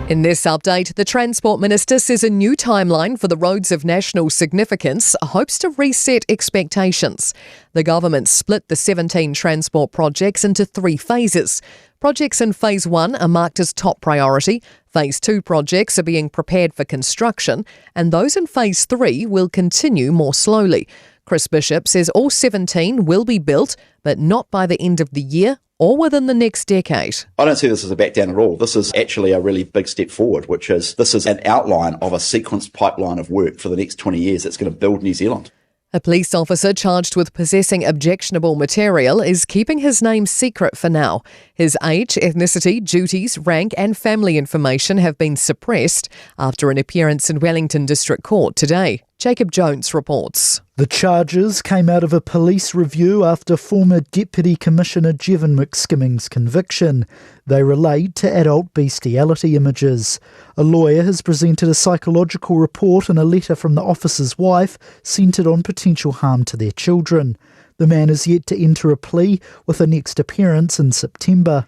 In this update, the Transport Minister says a new timeline for the roads of national significance hopes to reset expectations. The government split the 17 transport projects into 3 phases. Projects in Phase 1 are marked as top priority, Phase 2 projects are being prepared for construction, and those in Phase 3 will continue more slowly. Chris Bishop says all 17 will be built, but not by the end of the year or within the next decade. I don't see this as a back down at all. This is actually a really big step forward, which is this is an outline of a sequenced pipeline of work for the next 20 years that's going to build New Zealand. A police officer charged with possessing objectionable material is keeping his name secret for now. His age, ethnicity, duties, rank and family information have been suppressed after an appearance in Wellington District Court today. Jacob Jones reports. The charges came out of a police review after former Deputy Commissioner Jevon McSkimming's conviction. They relate to adult bestiality images. A lawyer has presented a psychological report and a letter from the officer's wife centred on potential harm to their children. The man is yet to enter a plea with a next appearance in September.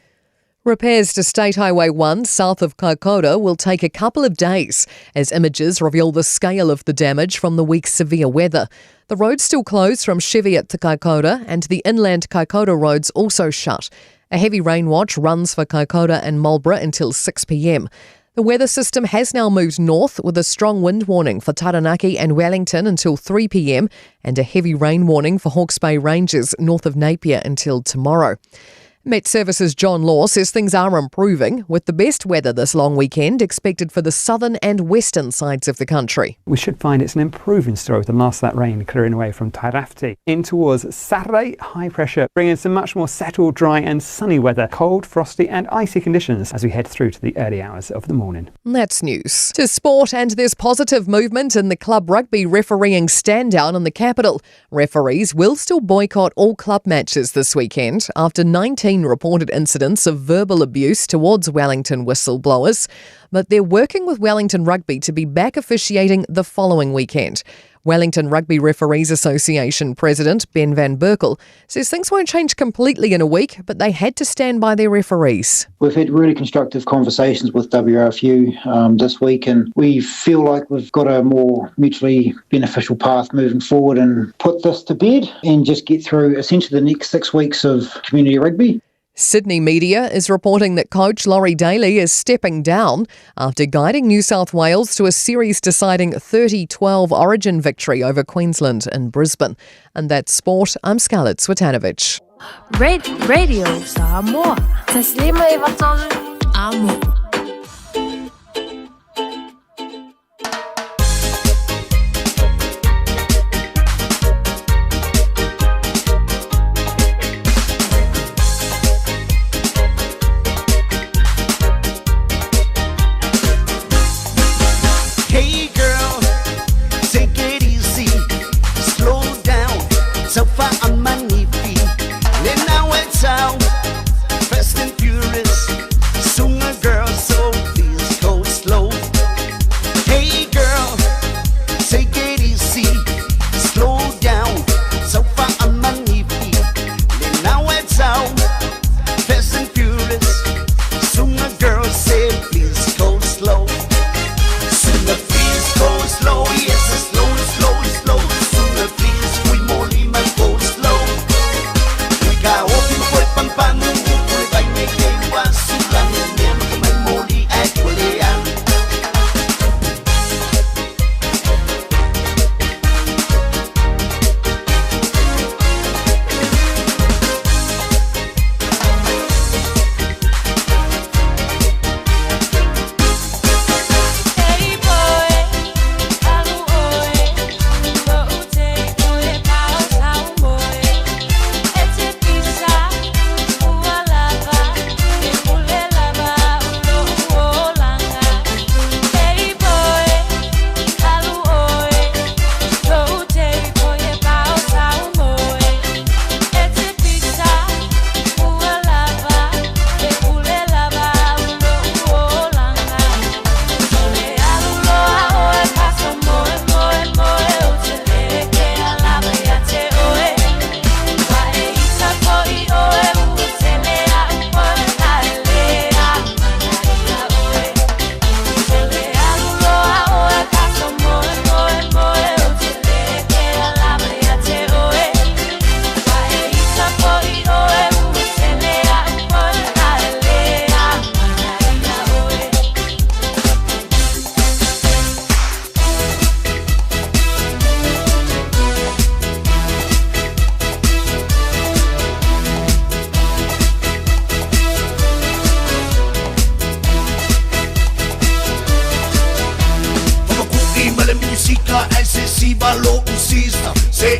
Repairs to State Highway 1 south of Kaikoura will take a couple of days as images reveal the scale of the damage from the week's severe weather. The road's still closed from Cheviot to Kaikoura and the inland Kaikoura roads also shut. A heavy rain watch runs for Kaikoura and Marlborough until 6 p.m. The weather system has now moved north with a strong wind warning for Taranaki and Wellington until 3 p.m. and a heavy rain warning for Hawke's Bay Ranges north of Napier until tomorrow. Met Services John Law says things are improving, with the best weather this long weekend expected for the southern and western sides of the country. We should find it's an improving story with the last of that rain clearing away from Tairafti. In towards Saturday, high pressure bringing some much more settled, dry and sunny weather, cold, frosty and icy conditions as we head through to the early hours of the morning. That's news. To sport, and there's positive movement in the club rugby refereeing stand down in the capital. Referees will still boycott all club matches this weekend after 19 reported incidents of verbal abuse towards Wellington whistleblowers, but they're working with Wellington Rugby to be back officiating the following weekend. Wellington Rugby Referees Association President Ben van Berkel says things won't change completely in a week, but they had to stand by their referees. We've had really constructive conversations with WRFU this week, and we feel like we've got a more mutually beneficial path moving forward and put this to bed and just get through essentially the next 6 weeks of community rugby. Sydney media is reporting that coach Laurie Daly is stepping down after guiding New South Wales to a series-deciding 30-12 Origin victory over Queensland and Brisbane. And that's sport. I'm Scarlett Swetanovic. Radio Samoa. Taslima Ivatol Amo. Fast and furious, sooner girls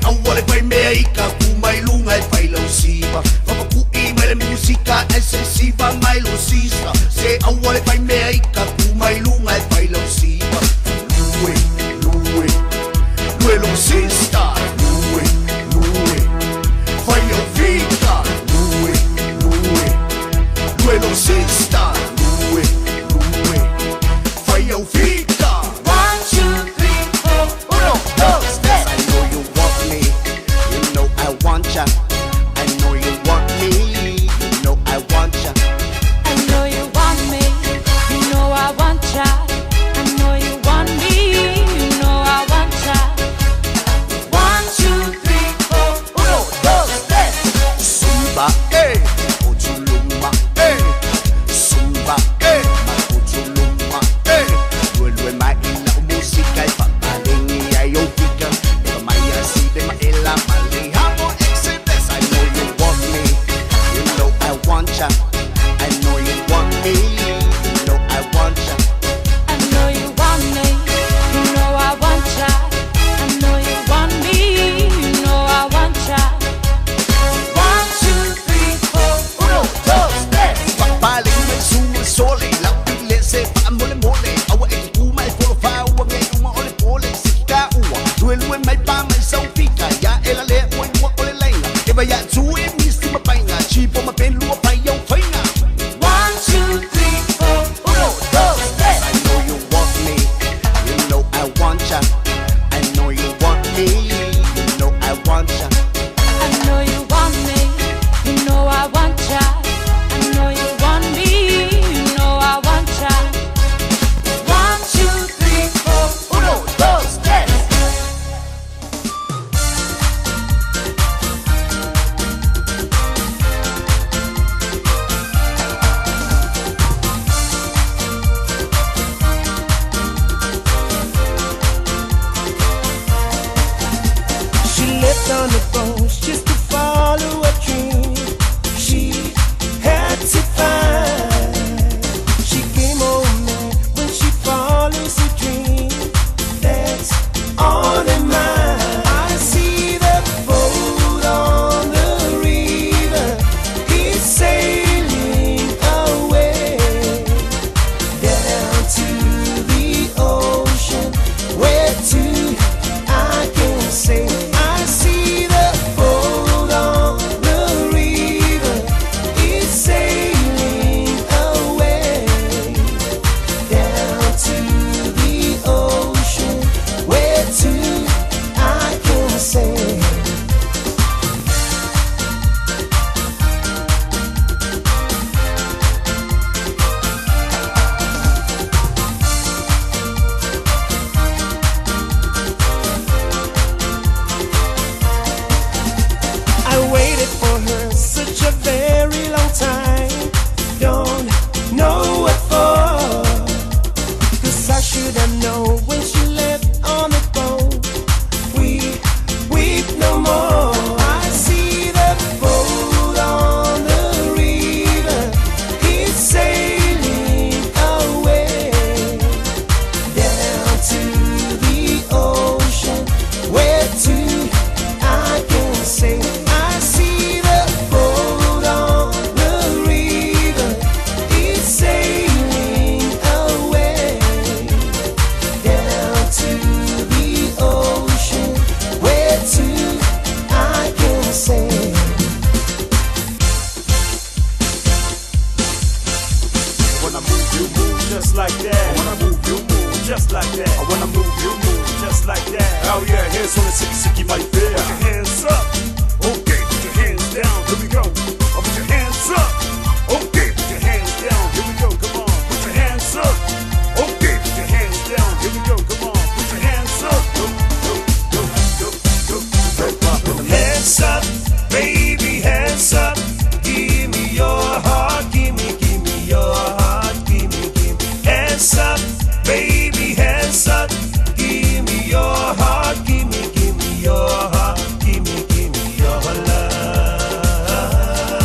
aua le pai mea ika ku mai lunga e pai lau siva Whapaku I mai le musika e se siva mai lo sista Se aua le pai mea ika ku mai lunga e pai lau siva Lue, lue, lue lo sista Lue, lue, fai au vita Lue, lue, lue lo sista Lue, lue, fai au vita 1, 2, 3, 4, 1, 2, 3 I know you want me, you know I want ya I know you want me, you know I want ya I know you want me, you know I want ya I know you want me, you know I want ya 1, 2, 3, 4, 1, 2, 3 Zumba, Ochuluma, Zumba, Ochuluma, Lue mai ila o musika e whakalengi ai o pika Eva mai a side ma ela mali hamo exodus I know you want me, you know I want ya I know you want me, you know I want ya I know you want me, you know I want ya I know you want me, you know I want ya 1, 2, 3, 4, 1, 2, 3 Papaling may sumusole Lapile se paamole mole Awa e kuma e polo fa Awa ngai uma ole pole Sika ua Lue mai pa mai sau pika Ya ela le oi mua ole lenga Eva ya tu e misi mapainga Chipo mapen lua pai au fainga 1, 2, 3, 4, 1, 2, 3 I know you want me You know I want ya I know you want me You know I want ya I know you want me, you know I want ya I know you want me, you know I want ya 1, 2, 3, 4, 1, 2, 3 She lived on the bones just to follow a dream she had to find. She came home mad when she follows a dream that's all in mind. I see the boat on the river, he's sailing away down to the ocean. Where to? I can say I see the boat on the river, it's sailing away down to the ocean. Where to? I can say. I waited for her such a very long time. Don't know what for. 'Cause I should have known when she left on the boat. We weep no more. I see the boat on the river, he's sailing away down to the ocean. Where to? I can say I see the boat on the river, it's sailing away down to the ocean. Where to? I can say. When I move, you move just like that. When I move, you move just like that. When I move, you move just like that. Oh yeah, hands on the sicky sicky might fair. Put your hands up. Okay, put your hands down. Here we go. Oh, put your hands up. Okay, put your hands down. Here we go. Come on. Put your hands up. Okay, put your hands down. Here we go. Come on. Put your hands up. Go, go, go, go, go. Red pop in the Hands up, baby, hands up. Give me your heart, give me your heart, give me. Hands up, baby, hands up. Give me your heart, give me your heart, give me your love.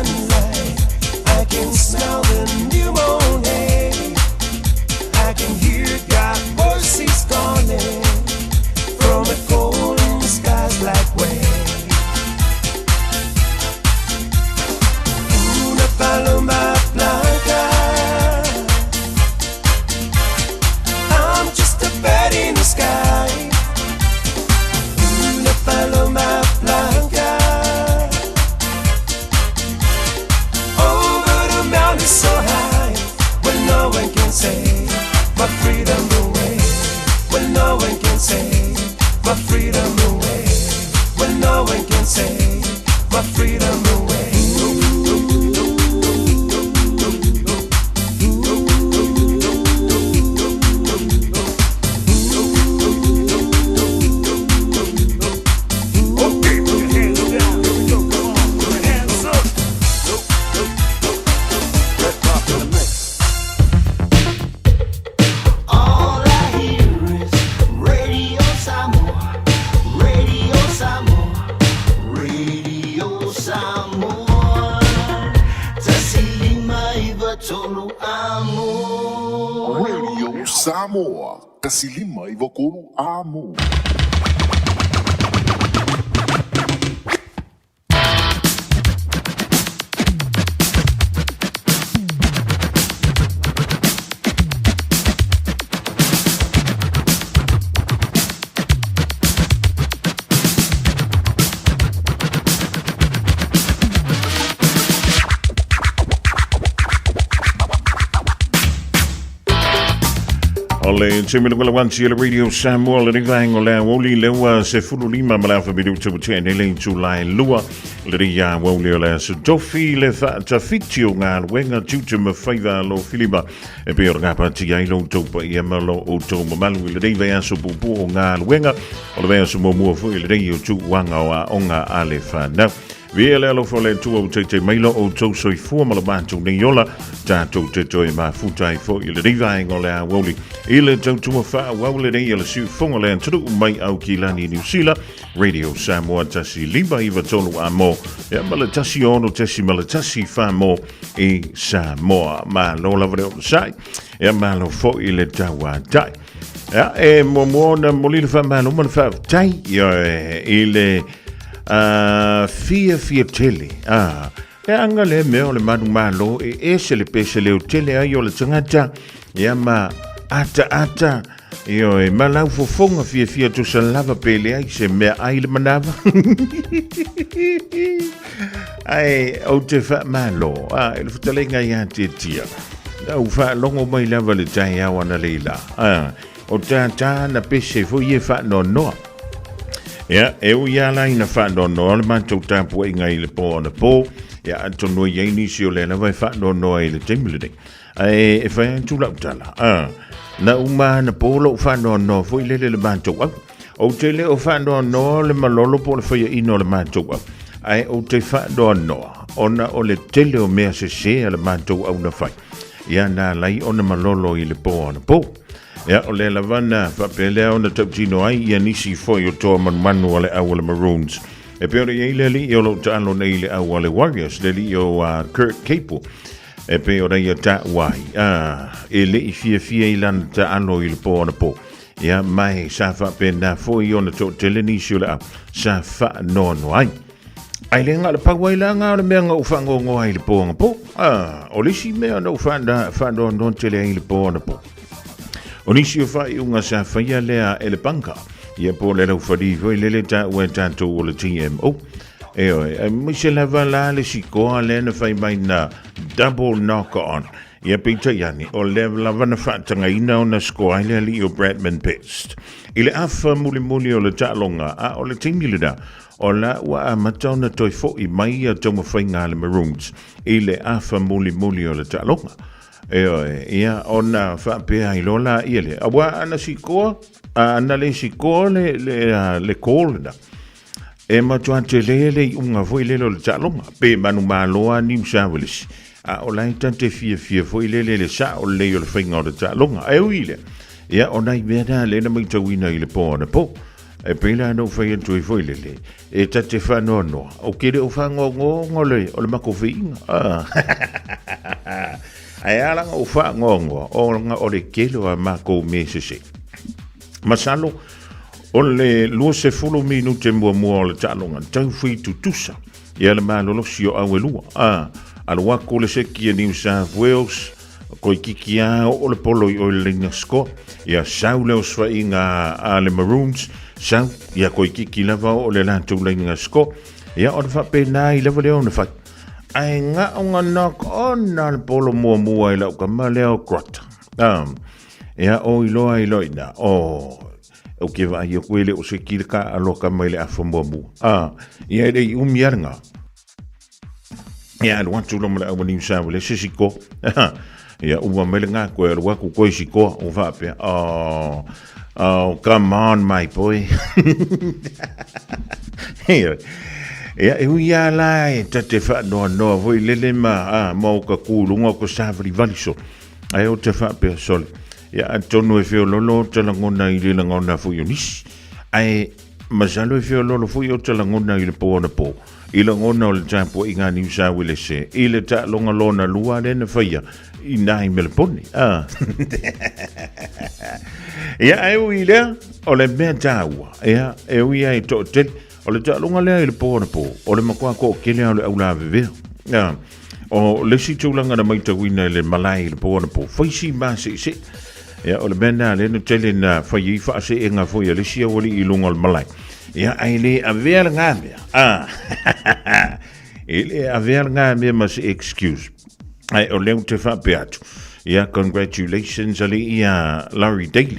sunlight. I can smell the new moon hay. I can hear God voices calling from a golden sky's black way. Una paloma blanca. I'm just a bird in the sky. Una paloma blanca. Over the mountains so high, when no one can say my freedom away. When no one can say my freedom away. When no one can say my freedom away. Samoa, kasilima ivokuru amo. Ole timi ngala wansi le radio Samuel le vango le woli le wa se fulu lima mala fa bidu tu te ne le tu lai lua le ya woli le so dofi le fa ta fitio nga wenga tu me faiva lo filiba e pe orga pa ti ai lo to pa ia malo o to malu le va so pupu nga wenga o le va so mo fu le radio tu wanga wa onga ale fa na Viele lo fole tu o te mailo o to so fu ma ba tu ni yola ta to te toi ma futai fo ile riva ngole a woli ile to tu fa wole ni ile su fongole tu mai au kilani New Zealand Radio Samoa tasi liba iva tonu amo ya malatasi ono tasi malatasi fa mo e Samoa ma lo la vre sai ya ma lo fo ile tawa dai ya e mo na molile fa ma lo man fa dai ile Fia tele. E anga le meo le manu malo e se le pese le tele ai o le tangata. Ia ma ata. Io e malau fofonga fia tu sa lava pele ai se mea ai le manava. Ai o te fa malo. Il futalenga ia te tia. Au fa longo mai lava le tai awa na leila. O ta na pese fo ye fa no. Ya, eu ia la ina fa no le mantou tapu e ngai le po na po. Ya, antono ye ni si o le na vai fa no e le temile. Ai e fa tu la tala. Na uma na po lo fa no foi le mantou. O te le o fa no le malolo po le fa ino le mantou. Ai o te fa no. Ona o le tele o mea se le mantou au na fai. Ya na lai ona malolo i le po na po. Ya o le lavana fa pele ona taptino ai ia nisi foi o to manu ale awale Maroons e pe ora ia le o lo talo nei le awale Warriors le o Kurt Capel e pe ora ia ta wai e le fia ilan ta alo il po na po ya mai sa fa pena foi ona to tele nisi le sa fa no ai ai le ngala pa wai la ngala me nga ufango ngo ai le po nga po o le si me no fa no tele ai le po na po Onisi o fai unga sa faia lea ele panka. Ia po le rau whari foi lele ta ue tātou o le TMO. E mise lava la le sikoa le na fai mai na double knock on. Ia pita yani o le lava na whaatanga ina o na skoa le ali o Bradman Pest. Ile afa muli o le tālonga a o le tingile da. O la wa a matau na toi fo I mai a tau mawhai ngā le Maroons. Ile afa muli o le tālonga. Ia ona fa pe ai lola ile awa ana sikoa ana le sikoa le kolda e ma tuante le unga foi le lo talonga pe manu maloa ni msavelis o lai tante fia foi le sa o le o finga o talonga e ile ia ona i vera le na mai tawina ile po na po e pila no fai tu foi lele e tate fa no o kire o fa ngo le o le makofinga ai ala o fa ngo o le kilo a mako mesese masalo o le lo se fulu minute mo le talonga tau fui tutusa ia le malo lo sio awelua al wako le se ki New South Wales ko kikia o le polo o le ngasko ia saule o swa inga ale Maroons sau ia ko kiki lava o le lantu le ngasko ia o fa pe nai lava le ona fa ai nga o knock on al polo mo ila ka maleo grot ia o iloina o ke va yo kwele o se kilka alo ka mele afombo ia le umiarnga ia lo wantu lo mala o New South Wales sisiko ia ua melenga ko lo waku ko siko o va pe oh come on my boy ia ia lai tate fa no voi lele ma mo ka kulunga ko savri valiso ai o te fa pe sol ia antono e fio lolo tala ngona i le ngona fu yunis ai mazalo e fio lolo fu yo tala ngona i le po na po i le ngona o le tampo i ngā New South Wales se i le ta longa lona lua le na faia i nai melponi ia ai ui lea o le mea tāua ia e ui ai to tele o le ta longa lea i le po na po o le makua ko kele au le au la vevea o le si tūlanga na maita wina i le malai i le po na po faisi ma se ia o le mena le no tele na fai i fa se e ngā foia le sia wali i lunga le malai ia ai le a vea le ngā mea ele a vea le ngā mea ma se excuse ai o leo te fa pe atu ia congratulations ali ia Larry Daly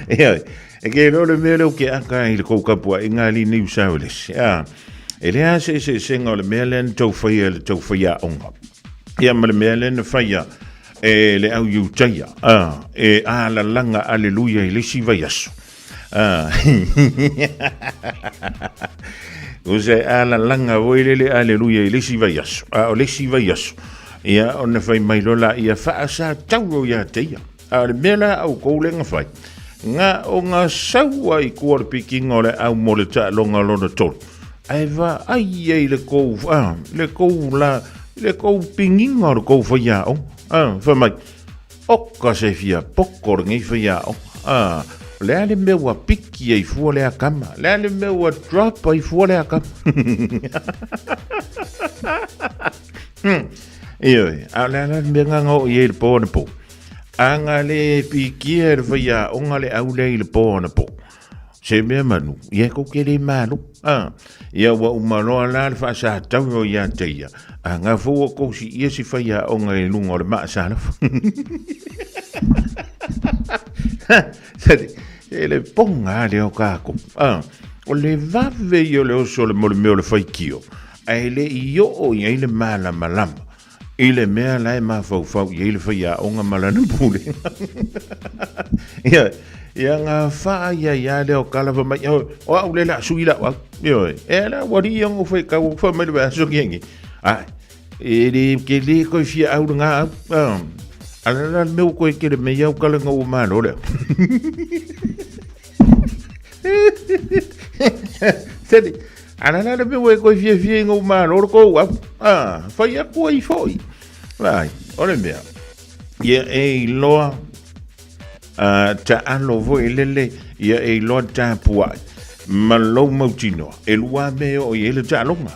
ia e ke lo le mea leo ke aka i le koukapua i ngā li New South Wales ia ele a se senga o le mea len tau whaia onga ia ma le mea len whaia e le au yu taia e a la langa aleluia i le si vai aso o se a la langa voi le aleluia i le si vai aso o le si vai aso ia o na fai mai lola ia faa sa tauro ia taia le mela au koulenga fai nga o nga saua i kuar piking o le au mo le ta longa lona tolu ai va ai le kou le kou pinginga o kou whaia o fa mai oka se fia pokor ngai fia le ale meua piki ai fua le akama le ale meua drop ai fua le akama ia le ale menga ngo i le po na po anga le piki e fia onga le au le po na po se me manu ia ko ke le malu ia wa umano ala fa sa tau ia teia anga fu ko si ia si fia onga le lungo le ma sa ele ponga le o kako o le vave yo le oso le mole meo le faikio ai le io o ia le mala malama ile mea lai ma fau ia le fia onga malana pule ia ngā wha ia leo kalawa mai o au le la suila wa la wari yang o fai ka o fa mai le so kiengi ele ke le ko fia au nga ala meu ko ke le me au kala ngo ma no le sedi ala la meu ko fia ngo ma no ko wa fai ko i foi vai ora mea ia e loa ta alo voi lele ia e lo ta pua malo mautino e lua me o ele ta longa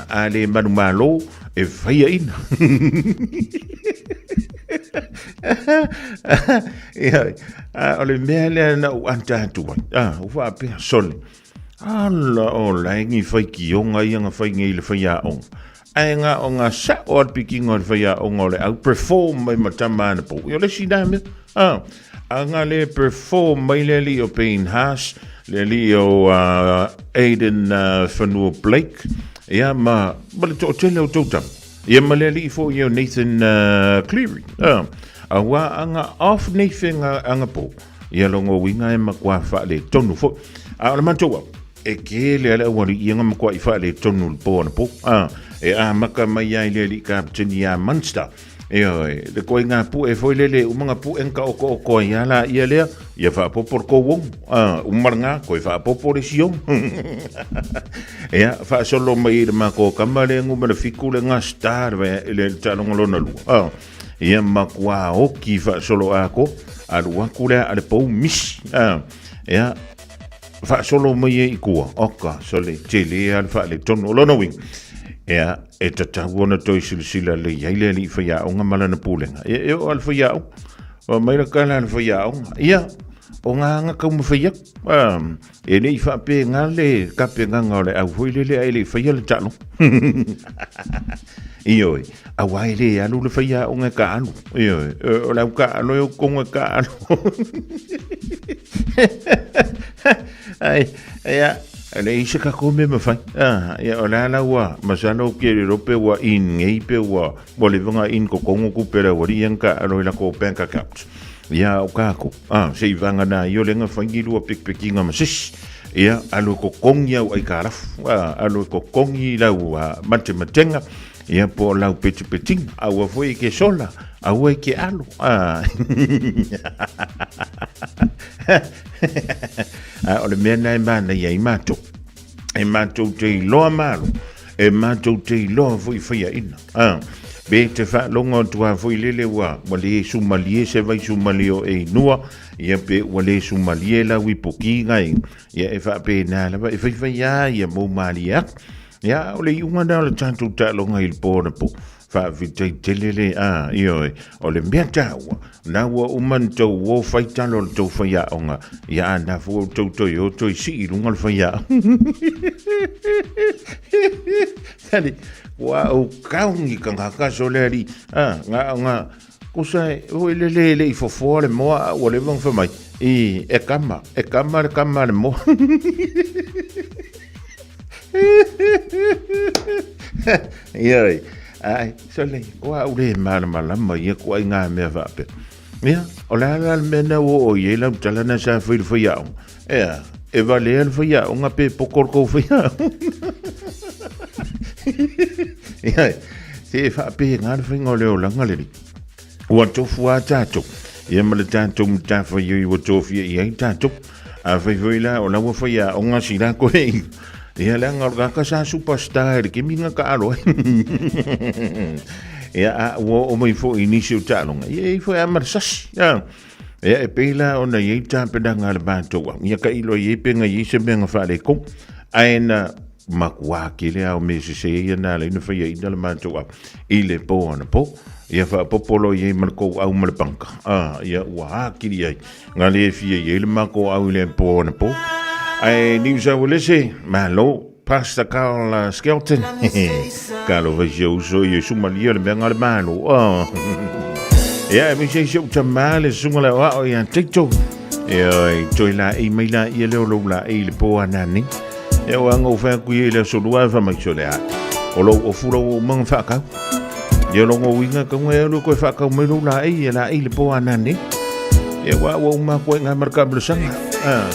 ale manu malo e faia ina ia ole mele na anta tu o fa pe sol ala o langi fai ki onga ia nga fai ngi le faia on ainga onga sa o picking on faia on ole au perform mai matama na po yo le siname anga le perform mai le li o Payne Haas le li o Aiden Fanua Blake ia ma to tele o totam ia ma le li fo yo Nathan Cleary awa anga off Nathan anga po ia longo winga e makwa fa le tonu fo ala mantoa e ke le ala wari ia ngam kwa i fa le tonu po na po e a maka mai ai le li captain ia Munster le koe ngā pu e foi lele umanga pu enka o koe ala ia lea ia whaapopo ko wong umaranga koe whaapopo le siong ia whaasolo mai le mako kamare nguma le fiku le ngā star le talonga lona lua ia makua oki whaasolo ako alua kule ale pou mis ia whaasolo mai e ikua oka sole tele al wha le tono lona wing ia e tatau ona toi silasila le iaile li whaiao ngā malana pūlenga e o al whaiao o maira kala al whaiao ia o ngā anga kauma whaia e nei whape ngā le kape nganga o le au hui le ai le whaia le talo ioi au ai le alu le whaia o ngā ka alu ioi o lau ka alu o konga ka alu ai ia le isa ka kome mawhai ia o la wa masano ke rope wa in ngei pe wa le vanga in ko kongo ku pera wa rianka alo la ko penka caps ia o kako se vanga na yo lenga fangi lu pikpikinga masis ia alo ko kongia o ai karaf alo ko kongi la wa matematenga ia po la peting au foi ke sola au ke alo o le mena e mana ia i mato te loa malo e mato te loa foi fia ina be te fa longo tua foi lele wa wale sumalie se vai sumalio e nua ia pe wale sumalie la wi poki ngai ia e fa pe na la e fa ia mo malia ia o le unga na le tantu ta longa il pona po fa vite telele io o le miata na wa umanto wo faita lo to faya onga ya na fu to yo to si lunga le faya sali wa o kaungi kanga ka soleri nga kusa o le fo le mo o le von fa mai e kama le mo Ioi, ai, sole, wa ule mala ia ko inga me va pe. Ia, ola mena o ye la talana sa foi ia. E vale el foi ia, nga pe pokor ko foi ia. Ia, se fa pe nga foi ngole o la ngale. Wa to fua tato. Ia mala tato mta foi yo to fi ia tato. A foi la o la foi ia, nga sila ko e. Ia la ngorga ka sa superstar ke minga ka alo. Ia o mai fo inisio talonga. Ia fo amarsas. Ia e pela ona ia ta pedanga le bato. Ia ka ilo ia penga ia se benga fa le ko. Aina makwa ke le au me se ia na le no fa ia le bato. Ile po ona po. Ia fa popolo ia marko au malpanka. Ia wa ki ia. Ngale fie ia le mako au le po ona po. Ai New South Wales malo pasta Carl Skelton Carlo vajou so ye sumalia le menga le malo ya mi se so tamale sungala wa ya tiktok e toila e maila ye le la e le po anani e wa ngo fa ku ye le so lua fa mai so le a o lo o furo o mang fa ka ye lo ngo winga ka ngwe lo ko fa ka me la e le po anani e wa ma ko nga marka blusanga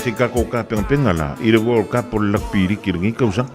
si kako ka penga la i le World Cup la piri ki ngi kausa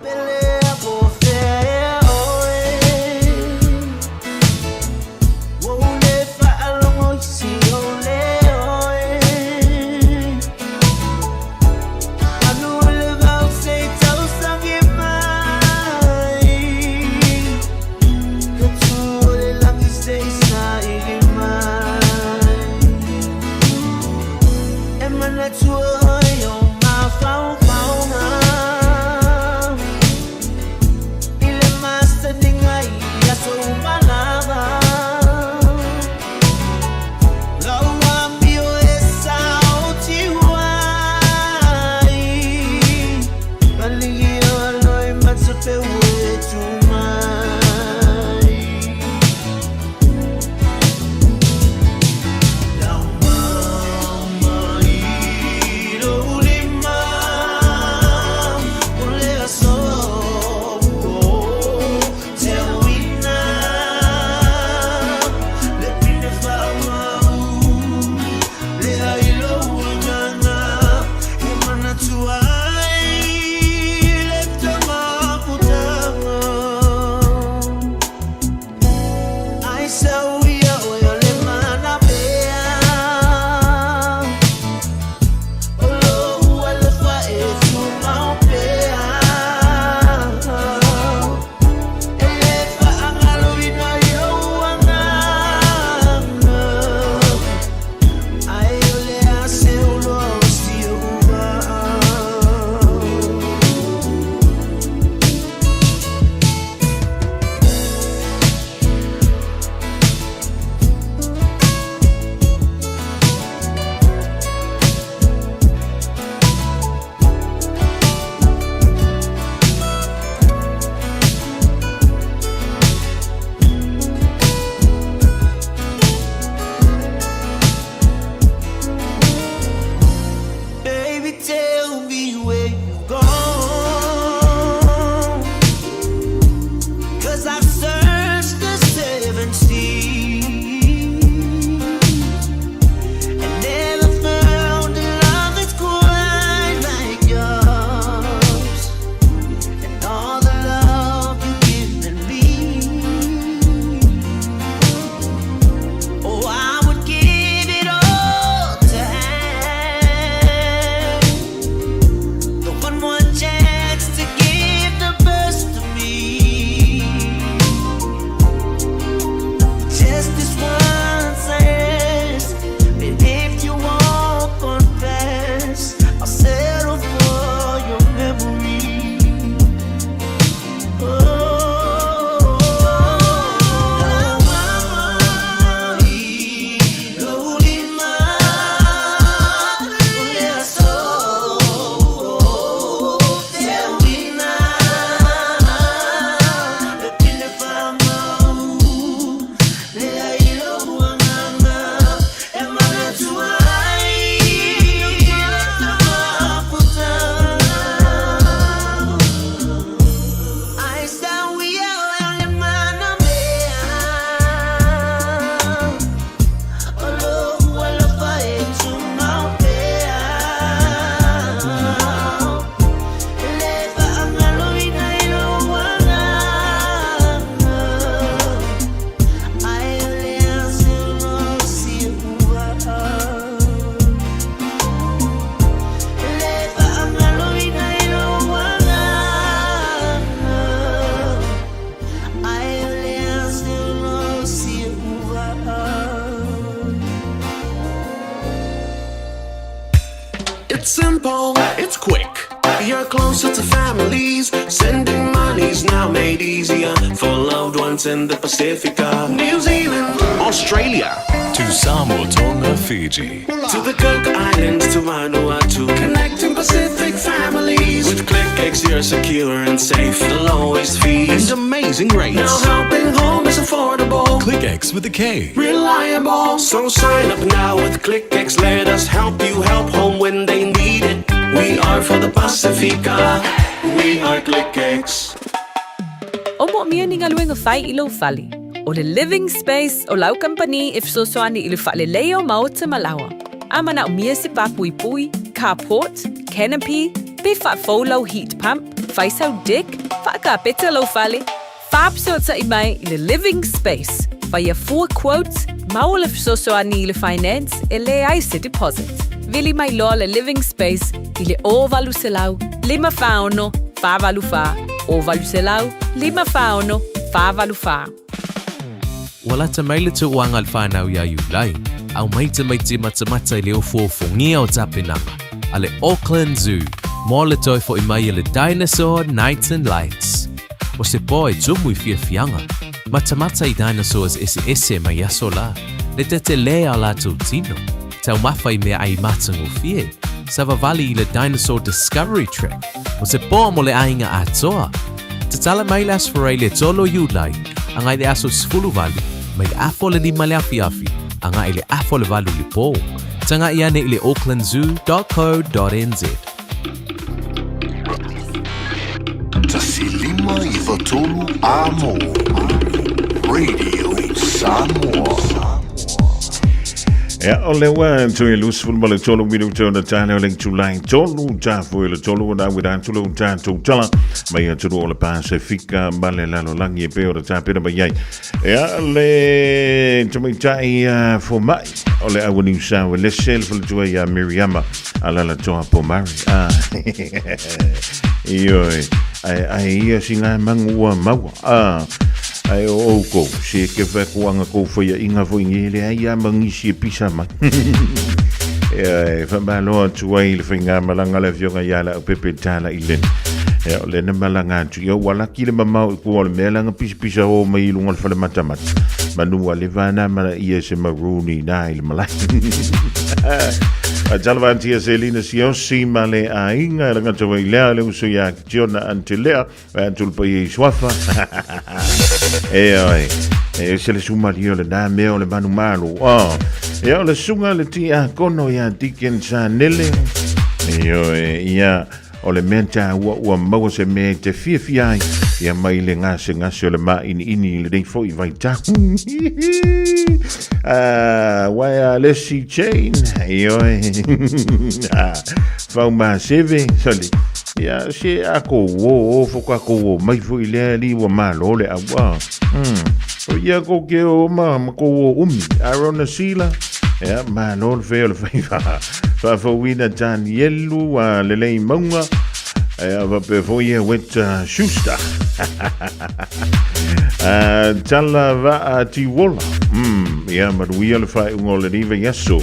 simple, it's quick. You're closer to families. Sending money's now made easier for loved ones in the Pacifica. New Zealand, Australia, to Samoa, Tonga, Fiji, to the Cook Islands, to Vanuatu. Connecting Pacific families. With ClickX, you're secure and safe. The lowest fees and amazing rates. Now helping home is affordable. ClickX with a K. Reliable. So sign up now with ClickX. Let us help you help home when they need it. We are for the Pacifica. We are ClickX. Omo mia ni ngaluenga fai ilo fali. O le living space o lau company if so soani ilu fale leo maota malawa. Amana o mia se papui pui, carport, canopy, be fa folo heat pump, fai sau dick, fa ka peta lo fale. Fab so ta imai ile living space. Fai a 4 quotes, maul if so soani ilu finance, ele ai se deposit. Vili mai lo le living space, ile o valu se lau, lima fauno, fa valu fa, o valu se lau, lima fauno, fa valu fa. Wala ta mai le tu wanga al whanau ia iu lai, au mai te mata leo fōwhongia o tapinanga, ale Auckland Zoo, mō le toi fo i mai le Dinosaur Nights and Lights. O se pō e tumu I whiawhianga, mata I dinosaurs ese mai aso la, le te lea la tau tino, tau mawhai mea ai matango fie, sa vavali I le Dinosaur Discovery Trek, o se pō mo le ainga atoa. Te tala mai le asfarai le tolo iu lai, angai le aso sfulu vali, mai afo le lima le afi, anga ile afo le valu li po. Tanga iane ile aucklandzoo.co.nz. Tasilima I Watolu Amo. Radio Samoa. Ja, ole wan to ilus ful male tolo minu tona tana link to line tolo ta for le tolo na widan tolo ta to tala mai to ole Pacifica male la lo langi pe ora ta pe ba yai. Ja, le to me tai for mai. Ole I woni sa le self le to ya Miriam ala la to po mari. Ioi. Ai singa mangua mawa. Ai o ko se ke fa kuanga ko foi inga foi ngele ai mangi si pisa ma fa malo tu ai le finga malanga le vionga ya la pepe tala ilen le na malanga tu yo wala ki le mama ko le melanga pisa o mai lunga fa le matamat manu wale vana ma ia se maruni na il malai Jalvantia Selina Siosi male ainga la ngata wai lea le uso ya Jona Antilea antul pai swafa se le sumario le da meo le manu malu le sunga le tia kono ya tiken sa nele ia o le menta ua mau se me te fiai ia mai le ngase le ma ini le dei foi vai ta why Leslie Chain fa ma seve sali ia se ako wo fo ko mai foi le li wa malo le awa ia ko ke o ma ko Arona Sila ia ma no fe le fa fo wina Danielu le lei monga va pe foi wet Schuster tala va a Tiwola ia ma wi le fa ngol le va yaso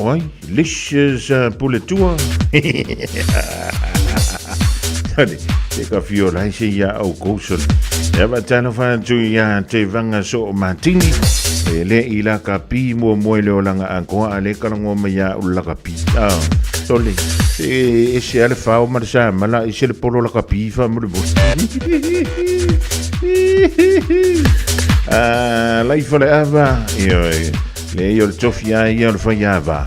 oi lishes puletua Hadi ka fiola se ya au kosol ya ba tano fa tu ya te vanga so matini le ila ka pi mo le olanga anko ale ka ngo ma ya ula ka pi sole e se ale fa o marsa mala e se le polo la ka pi fa mo bo lai fa le ava le yo tofia yo fa ya va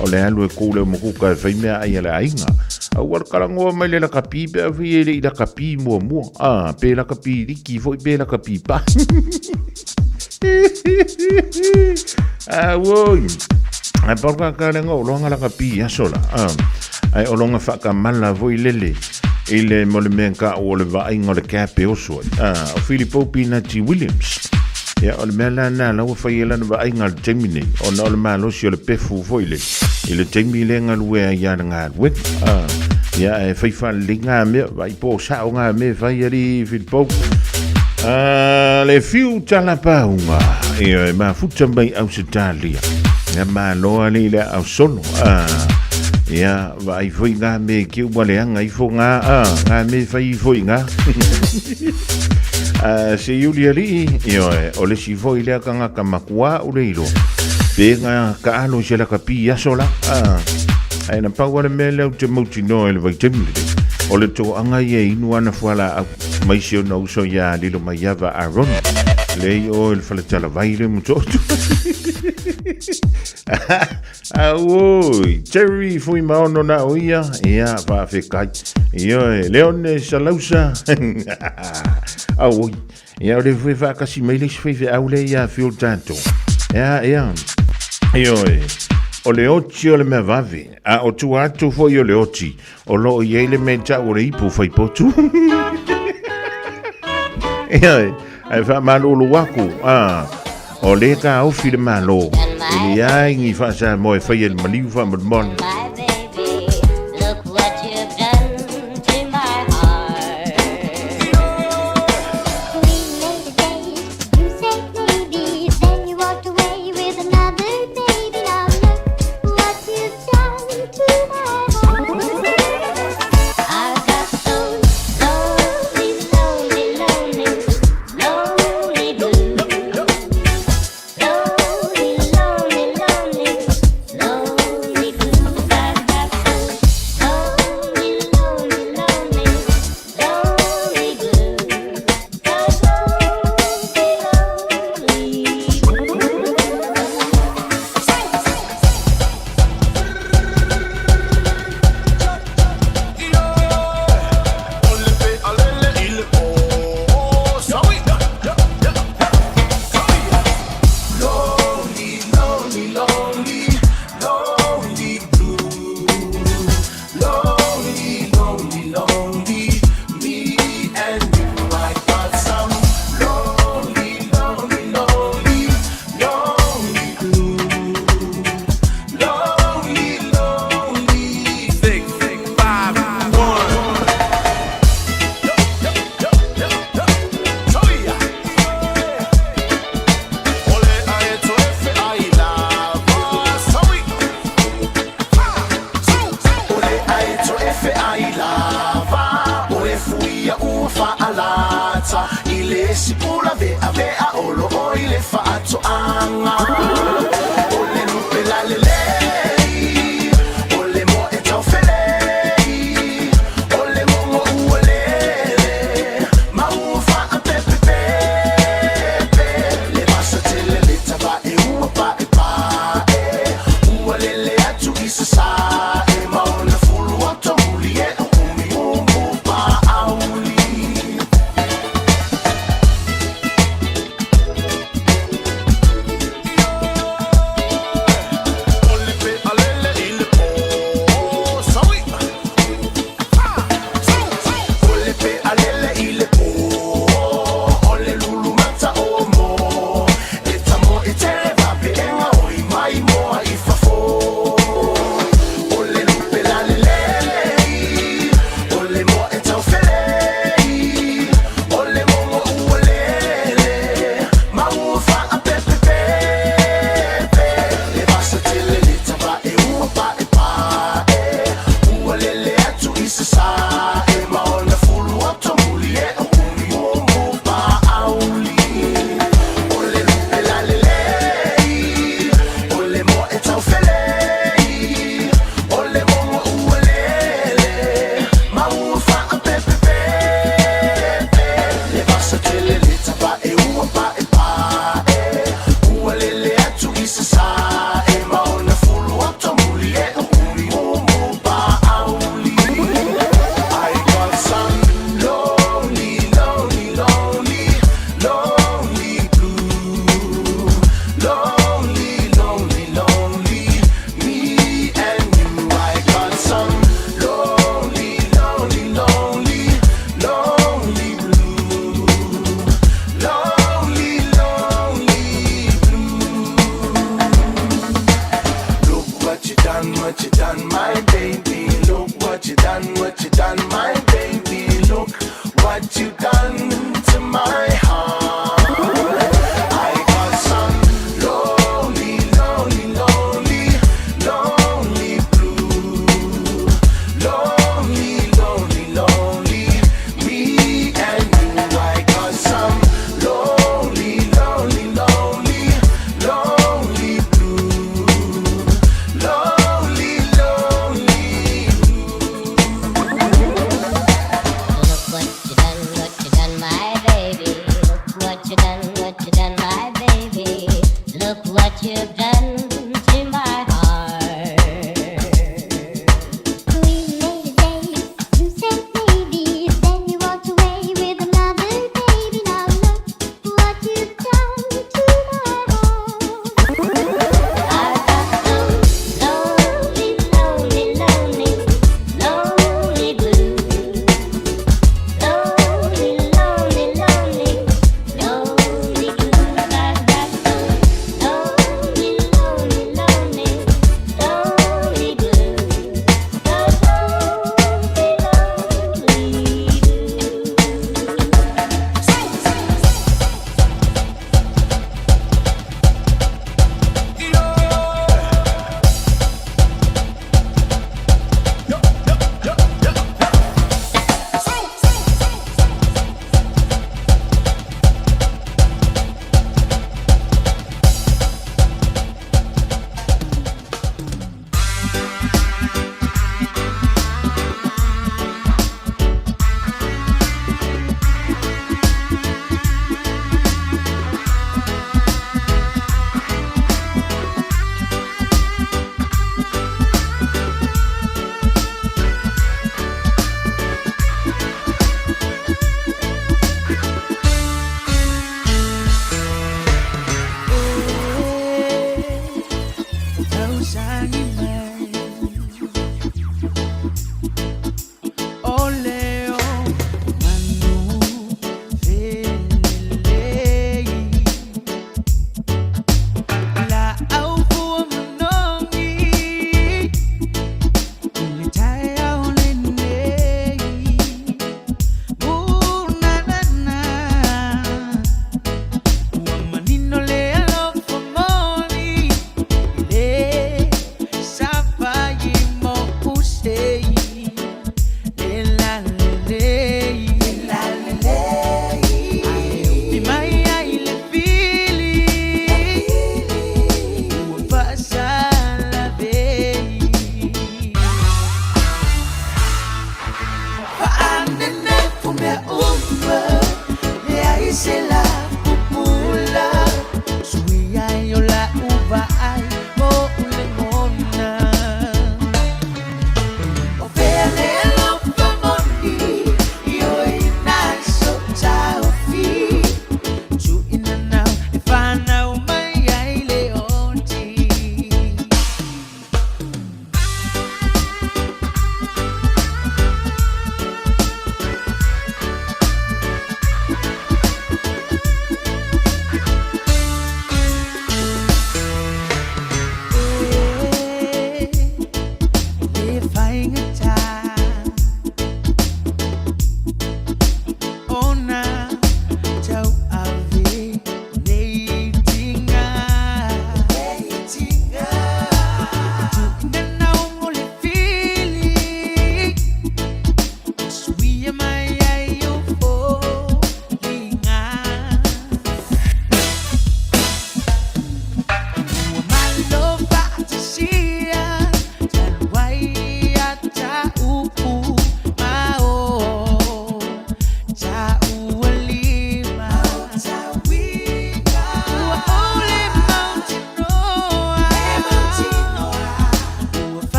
o le alu ko le mo ka fa me ai le ainga awar kalango mai le la kapi pe vi le la kapi mo pe la kapi ki foi pe la kapi pa woi ai porka kalango longa la kapi ya sola ai olonga fa ka mala voi lele ile mo le menka o le va ingo le kape o so o Filippo Pinati Williams ya o le mela na la o fa yela na va inga Gemini o no le malo si le pefu foi le ile Gemini le nga lue ya nga we ya e fai fa linga me vai po sa nga me vai ali Filippo le fiu tala paunga e ma futa mai Australia ya ma lo ali le au sono Ia, vai fui ngā me kiu wale anga I fo ngā me whai fui ngā. Se iuli ali, o le si fo I lea ka ngā ka makua o leilo. Pe ngā ka alo se la ka pi asola. Ai na pau wale me leo te mauti no ele vai temile. O le tō anga I e inu ana fuala au maisio na uso ia lilo mai ava Aaron. Lei o ele whaletala vaile mutotu. Oi, Terry fui maono na oia, ia pa fekai. Ia Leone Salausa. Oi, ia le fui fa kasi meile fui au le ia fio tanto. Ia. Oi. O le oti o le mea vavi, a o tu atu foi o le oti, o lo I ele me ta o le ipu fai potu. Ia, ai fa malulu waku, o le ka au fi le malo. Ili ai ngi fa sa mo e fai el maliu fa mon.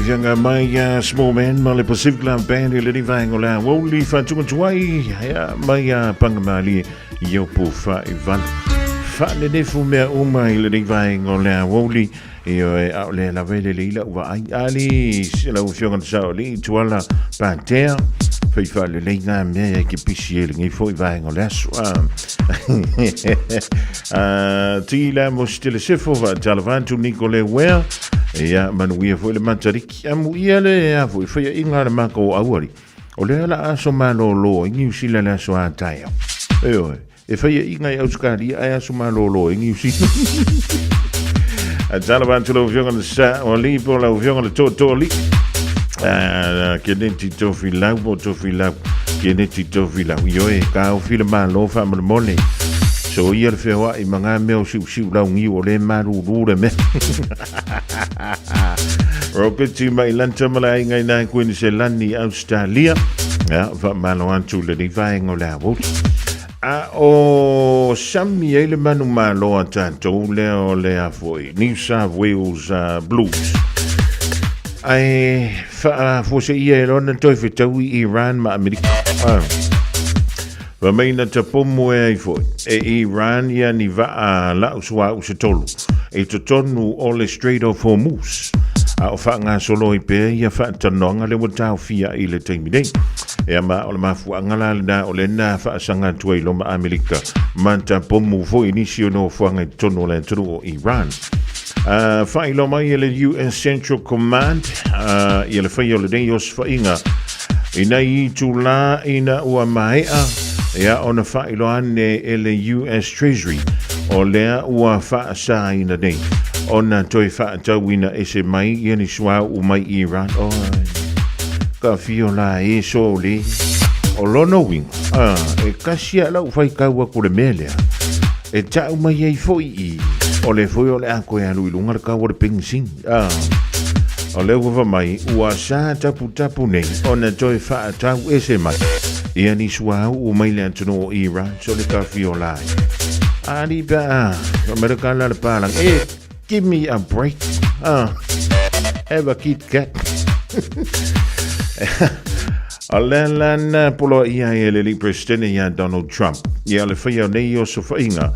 fianga mai Small Man ma le Pacific Love Band le ni vai ngola woli fa tunga tuai ya mai pangamali yo po fa ivan fa le ne fu me o mai le ni vai ngola woli io le la vele le ila wa ai ali la fianga sa li tuala pantea fai fa le na me che pisi le ngi foi vai ngola ti la mo stile se fo va jalvantu Nicole Ware ia manuia foi le mantariki amu ia le a foi foi inga le mako awari o le la aso malolo New Zealand la so ataia e foi inga i Australia ai aso malolo New Zealand a jalvantu lo vionga le sa o li po lo vionga le totoli che ne ti to filau mo to filau che ne ti to filau io e ka o fil malo fa mole so ia le fewa i manga meo siu lau ngi o le maru rure me Rocket mai lanta malai ngai na Queensland Australia ya va malo antu le vai ngola wo a o sami ele manu malo tanto le o le afoi New South Wales Blues ai fa forse ia lona toi fitaui Iran ma Amerika Ramaina te pomo e foi e Iran ia ni va la uswa usatolu e to tonu o le Strait of Hormuz a o fa nga solo i pe ia fa tanonga le wata fia i le taimidei e ma o le mafu ngala na o le na fa sanga tuai lo ma Amerika manta pomo foi inisio no fa nga tonu le tru o Iran fa ilo mai le US Central Command ia le fa yo le deos fa inga ina i tula ina ua maea ia ona whailoane ele US Treasury o lea ua whaasa ina nei ona toi whaatauina ese mai ia ni sua u mai Iran ka fio la e so le o lono wing e kasia lau whai kaua kore melea e tau mai ei foi i o le foi o le ako e alu ilunga kaua le pingsing o le ua mai ua sa tapu nei ona toi whaatau ese mai ia ni suau o mai le antono o Iran so le kafio lai ali ba America la palang give me a break have a Kit Kat Alan polo ia ele li presidente ia Donald Trump ia le fia nei o so fainga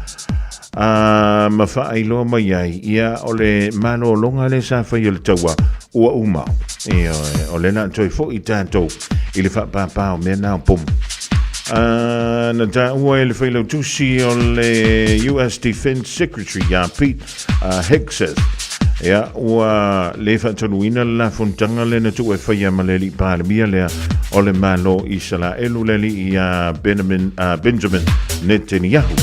ma fa ailo mai ia ole mano longa le sa fa il tawa o uma ia ole na toi fo i tanto il fa pa o mena pom na ta o ele fa lo tusi o le US Defense Secretary ya Pete Hegseth ia o le fa tonuina la fontanga le na tu e fa ya maleli pa mia le o le malo isala eluleli ia Benjamin Netanyahu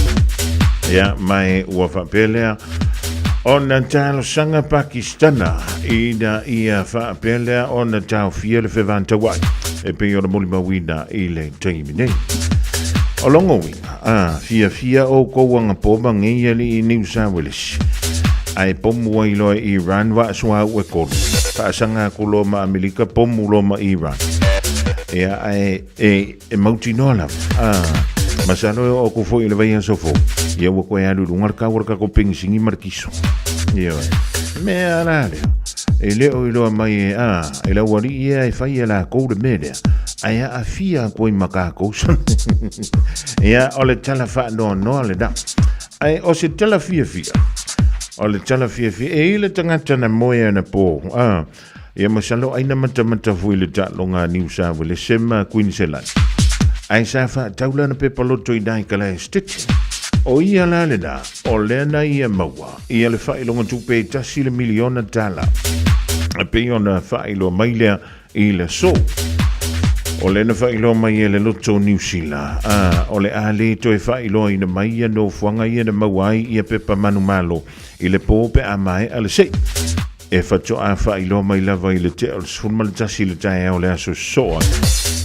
ia mai ua whapelea ona talo sanga Pakistana ina ia whapelea ona tau fia le whevanta wai e pe ora moli mawina i le taimine o longo wina fia o kouanga poma ngeia li i New South Wales ai pomu wa ilo Iran wa sua ue kolu ka sanga kulo ma Amerika pomu lo ma Iran ia ai e mautinola masano o ko foi le vai sofo ia o ko ya lu ngar ka worka ko ping singi markiso ia me ala ele o ilo mai ele wari ia fai la ko de media ai a fia ko maka ko ia ole tala fa no le da ai o se tala fia ole tala fia e ile tangata na moya na po ia masalo aina mata foi le ta longa New South Wales sema Queensland ai sa fa taula na pepaloto i dai kala stitch o ia la le da o le na ia mawa ia le fa ilonga tupe tasi le miliona dala a pe ona fa ilo mai le i le so o le na fa ilo mai le loto New Zealand o le ale to e fa ilo ina mai ia no fuanga ia na mawai ia pepa manu malo i le pope a mai ale se e fa to a fa ilo mai lava i le te al sfurmal tasi le tae o le aso soa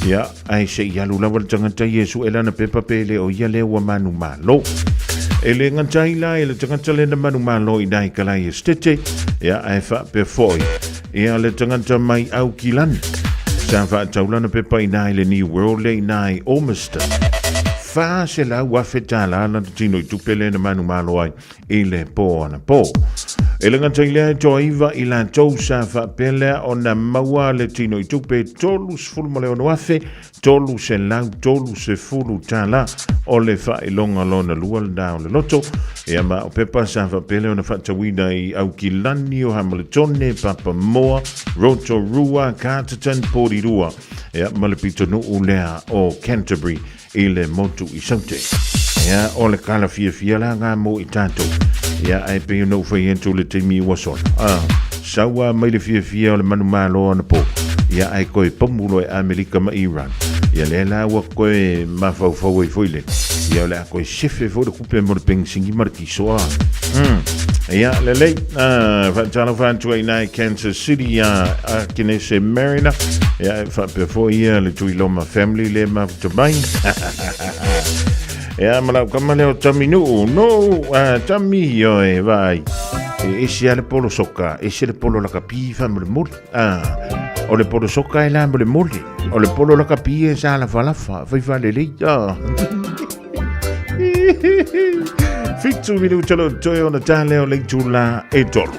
ia ai se ia lula wal tangata Yesu elana pepa pele o ia le wa manu malo ele ngantai la ele tangata le manu malo i dai kala i stete ia ai fa pe foi ia le tangata mai au kilan sa fa taulana pepa i dai le New World le nai Almaston fa se la wa fetala na tino i tupele na manu malo ai ile po ana po E langa tailea toa iwa I la tau sa whapelea o na maua le tino I tupe tolu se fulu ma le ono afe, tolu se lau, tolu se fulu tala o le whaelonga lona lua le dao le loto. E ama o pepa sa whapelea o na whatawina I au ki lani o Hamiltone, Papa Moa, Rotorua, Carterton, Porirua. E ama le pito no ulea o Canterbury I le motu I saute. Ya o le kala fia la ngā mo I tātou. Ya ai pe no foi into le temi wason. Sawa mai le fia o le manu malo na po. Ya ai koe pomulo e Amerika ma Iran. Ya le la wa koe ma fau I foile. Ya le koe chefe fo de coupe mo peng singi marki soa. Ya le le va tala van to na Kansas City ya Kinese Marina. Ya fa before ya le tui loma family le ma to bang. Ya malau kamale o taminu no tami yo e vai e si ale polo soka e si le polo la kapi fa mo mol o le polo soka e la mo le mol o le polo la kapi e sa la falafa fa le fitu mi lu tolo toyo na tale o le tula e tolo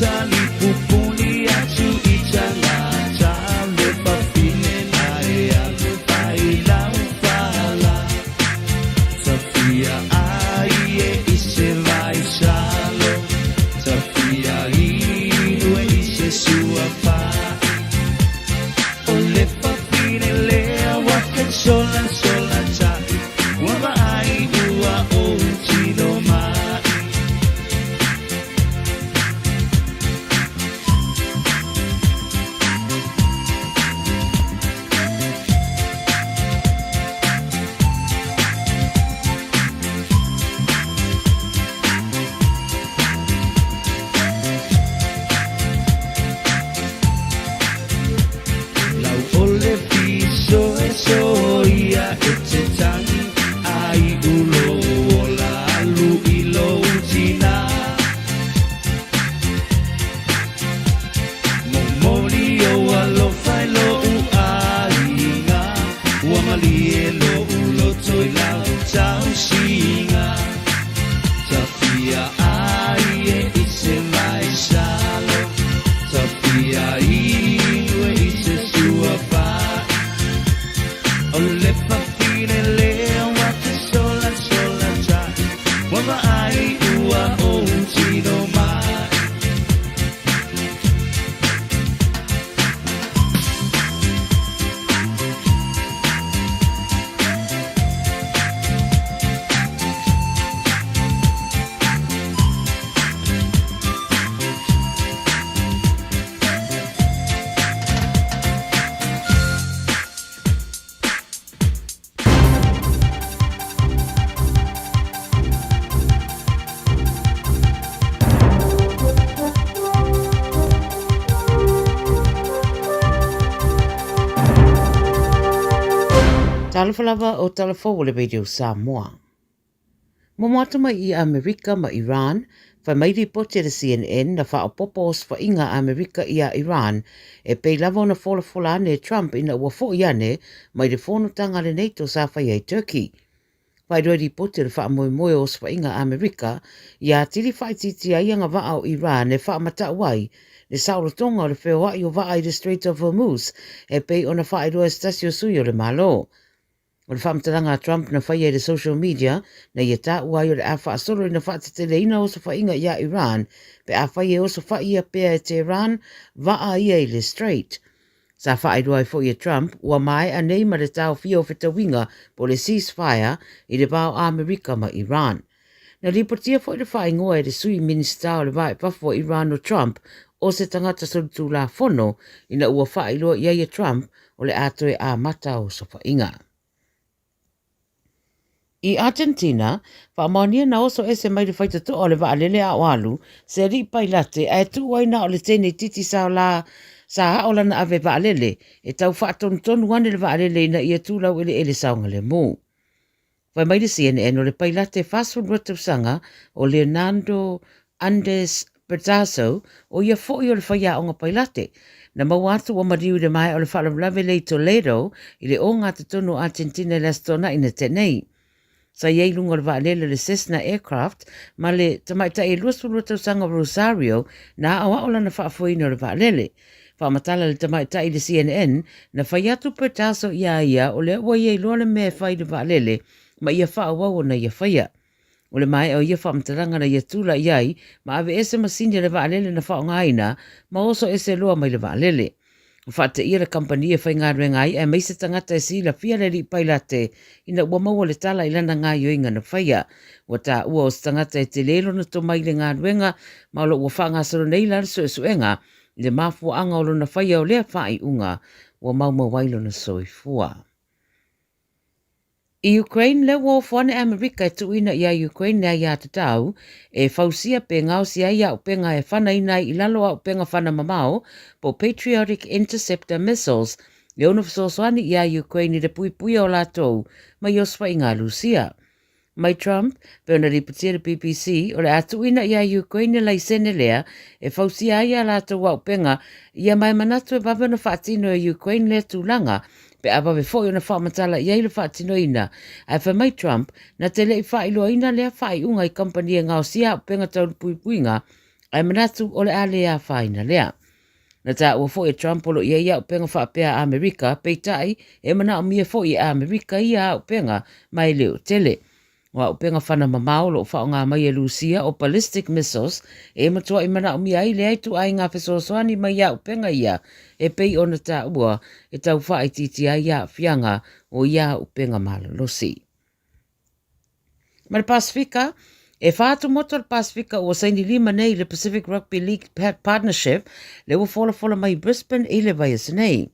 sali pupuni atu italata le papine na e alu pai lau fala Safia ai e ise vai salo Safia inu e ise sua pa O le papine lea waka sola sola tai Wama ai ua o tino mai Soia e te tangi ai ulo o la alu I lo tina Momori o alo fai lo u ainga Ua mali e lo u lo toi lau tau singa Tafia ai e ise mai salo Tafia inu e ise sua pa O le papine lea wate sola sola tai Wama ai ua o tino mai Talafalava o talafo le radio Samoa. Mo matama I Amerika ma Iran, fa mai ripoti le CNN na fa popo os fa inga Amerika I a Iran, e pei lava na fola ane Trump ina ua fo iane mai le fono tanga le NATO sa fa iai Turkey. Fa roi ripoti le fa moe os fa inga Amerika, ia tiri fa titi ai anga va o Iran e fa mata wai, le sauro tonga o le feo ai o va ai the Strait of Hormuz, e pei ona fa roa stasio sui o le malo. O le whamtaranga Trump na whaia le social media na ia tā uai o le a whaasolo na whaatatele ina o sa whainga ia Iran pe a whaia o sa whaia pēa e Tehran waa ia I le Strait. Sa whaidua fo ia Trump ua mai a nei ma le tau fio whetawinga po le ceasefire I le bao Amerika ma Iran. Na ripotia fo le whaingoa le sui minista o le vai pafo Iran o Trump o se tangata solutu la fono ina ua whailua ia Trump o le atoe a mata o sa whainga. I Argentina, whaamania na oso ese mai le whaita to o le waalele a oalu, se ri pai late a e tuwaina o le tene titi sao la sa haola na ave waalele, e tau whaatonu tonu wane le waalele na ia tūlau ele saunga le mū. Wai mai le CNN o le pai late fast food ratausanga o Leonardo Andes Pedazo o ia fo'i o le whaia o ngā pai late. Na mawatu o mariu le mai o le whaalawlawe le Toledo I le o ngā te tonu Argentina le astona ina tenei. Sa iei lunga le waalele le Cessna Aircraft, ma le tamaita e luasulu tausanga Rosario na awaola na whaafuina le waalele. Whaamatala le tamaita I le CNN na whaiatu Pedazo ia o le ua iei loa le mea whai le waalele, ma ia whaawau na ia whaia. O le mai o ia whaamataranga na ia tūla iai, ma ave ese masini le waalele na whaongaina, ma oso ese loa mai le waalele. Whata ia le kampania whai ngā rengai e meise tangata e sila fia le ripai late ina ua maua le tala ilana ngā yoinga na whaia. Wa tā ua o tangata e te lelo na to mai le ngā renga ma lo ua whaanga saro nei la so e suenga le mafua anga o lo na whaia o lea whai unga ua mauma wailo na soifua. I Ukraine le wo fone Amerika e tuina ia Ukraine na ia tatau e fausia pe ngau sia ia upenga e whana ina I lalo a upenga whana mamao po Patriotic Interceptor Missiles le ono fsoswani ia Ukraine le pui o latou mai oswa inga Lucia. Mai Trump pe ona riputia le BBC o le atuina ia Ukraine lai sene lea e fausia ia latou a upenga ia mai manatu e bavana whaatino e Ukraine le tūlanga pe aba ve foi ona whaamatala iai le whaatinoina. Ai mai Trump na te lei whaailoa ina lea whaai unga I kampania ngau sia upenga tau puipuinga Ai manatu o le ale a whaina lea. Na tā ua fo e Trump olo ia ia upenga whaapea Amerika, peitai e mana o mia fo i Amerika ia upenga mai leo tele. Wa upenga whana mamao lo whao ngā mai e Lucia o ballistic missiles e matua i mana o mia i le aitu ai ngā whesoasoani mai ia upenga ia e pei ona tā ua e tau whae titi ai ia whianga o ia upenga malolosi. Ma le Pasifika, e whātu moto le Pasifika ua saini lima nei le Pacific Rugby League Partnership le ua fola mai Brisbane i le vaias nei.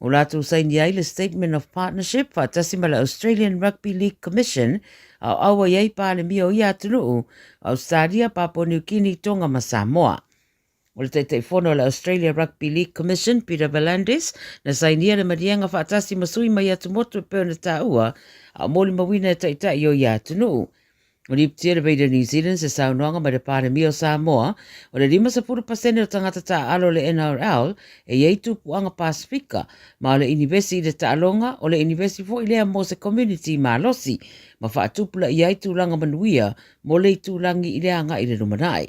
O lātu saini ai le Statement of Partnership whātasi ma le Australian Rugby League Commission au aua iei pāle mio i atunuu Australia, Papua New Guinea, Tonga ma Samoa. O le teitei whono le Australia Rugby League Commission, Peter Valandis, na sainia le marianga whaatasi masui mai atu motu e pēna tā ua, au mōli mawina e teitai o i atunuu. O li ptia le Beida New Zealand se saunoanga mai le pāle mio Samoa, o le 50% o tangata tā alo le NRL e iei tupuanga Pasifika, ma o le inivesi le taalonga o le inivesi fo i lea mo se community ma losi, ma whaatupula i ai tūlanga manuia mo le tūlangi i leanga i le rumanai.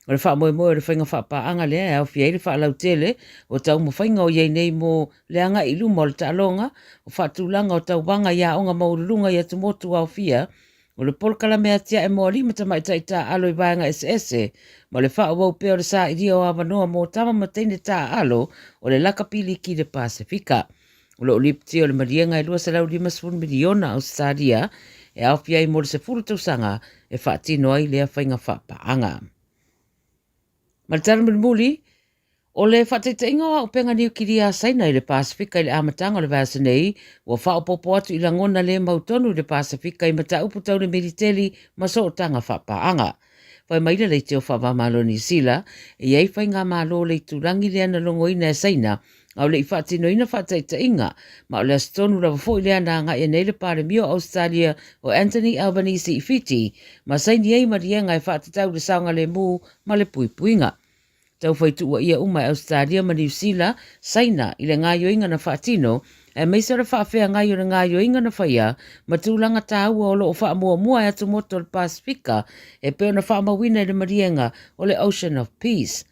O le wha moe moe le whainga whaapaanga lea e au fiei le wha tele o tau mo whainga o iei nei mo leanga i luma o le taalonga o whaatūlanga o tau wanga ia onga maurulunga i atu motu au fia o le polkala mea tia e moa lima tamai taita alo i vaenga SS ma le wha wau peo le sa i dio awanoa mo tama mateine ta alo o le lakapili ki le Pasifika. O le olipti o le marienga e lua salau 5 miliona Australia e au fiei mo le se furu tausanga e whaatino ai lea whainga whaapaanga. Ma le taramu muli, o le whateiteinga o penga niu kiria saina i le Pasifika i le amatanga o le vasa nei, ua whaopopo atu i langona le mautonu i le Pasifika i mata uputau le militeli ma so o tanga whapaanga. Whai maila le teo whawamalo ni sila, e iei whai ngā malo le turangi lea na longo ina e saina, au le i whaatino ina whateiteinga, ma o le astonu rawa fo i lea na ngā e nei le pare mio Australia o Anthony Albanese i Fiti, ma saini ei marienga e whaatatau le saunga le mu ma le puipuinga. Tau whaitu ua ia umai Australia ma New Zealand, saina i le ngā yoinga na whaatino, e meisa le whaafea ngai o le ngā yoinga na whaia, ma tūlanga tāua o lo o wha mua mua e atu moto le Pasifika, e peo na wha mawina i le marienga o le Ocean of Peace.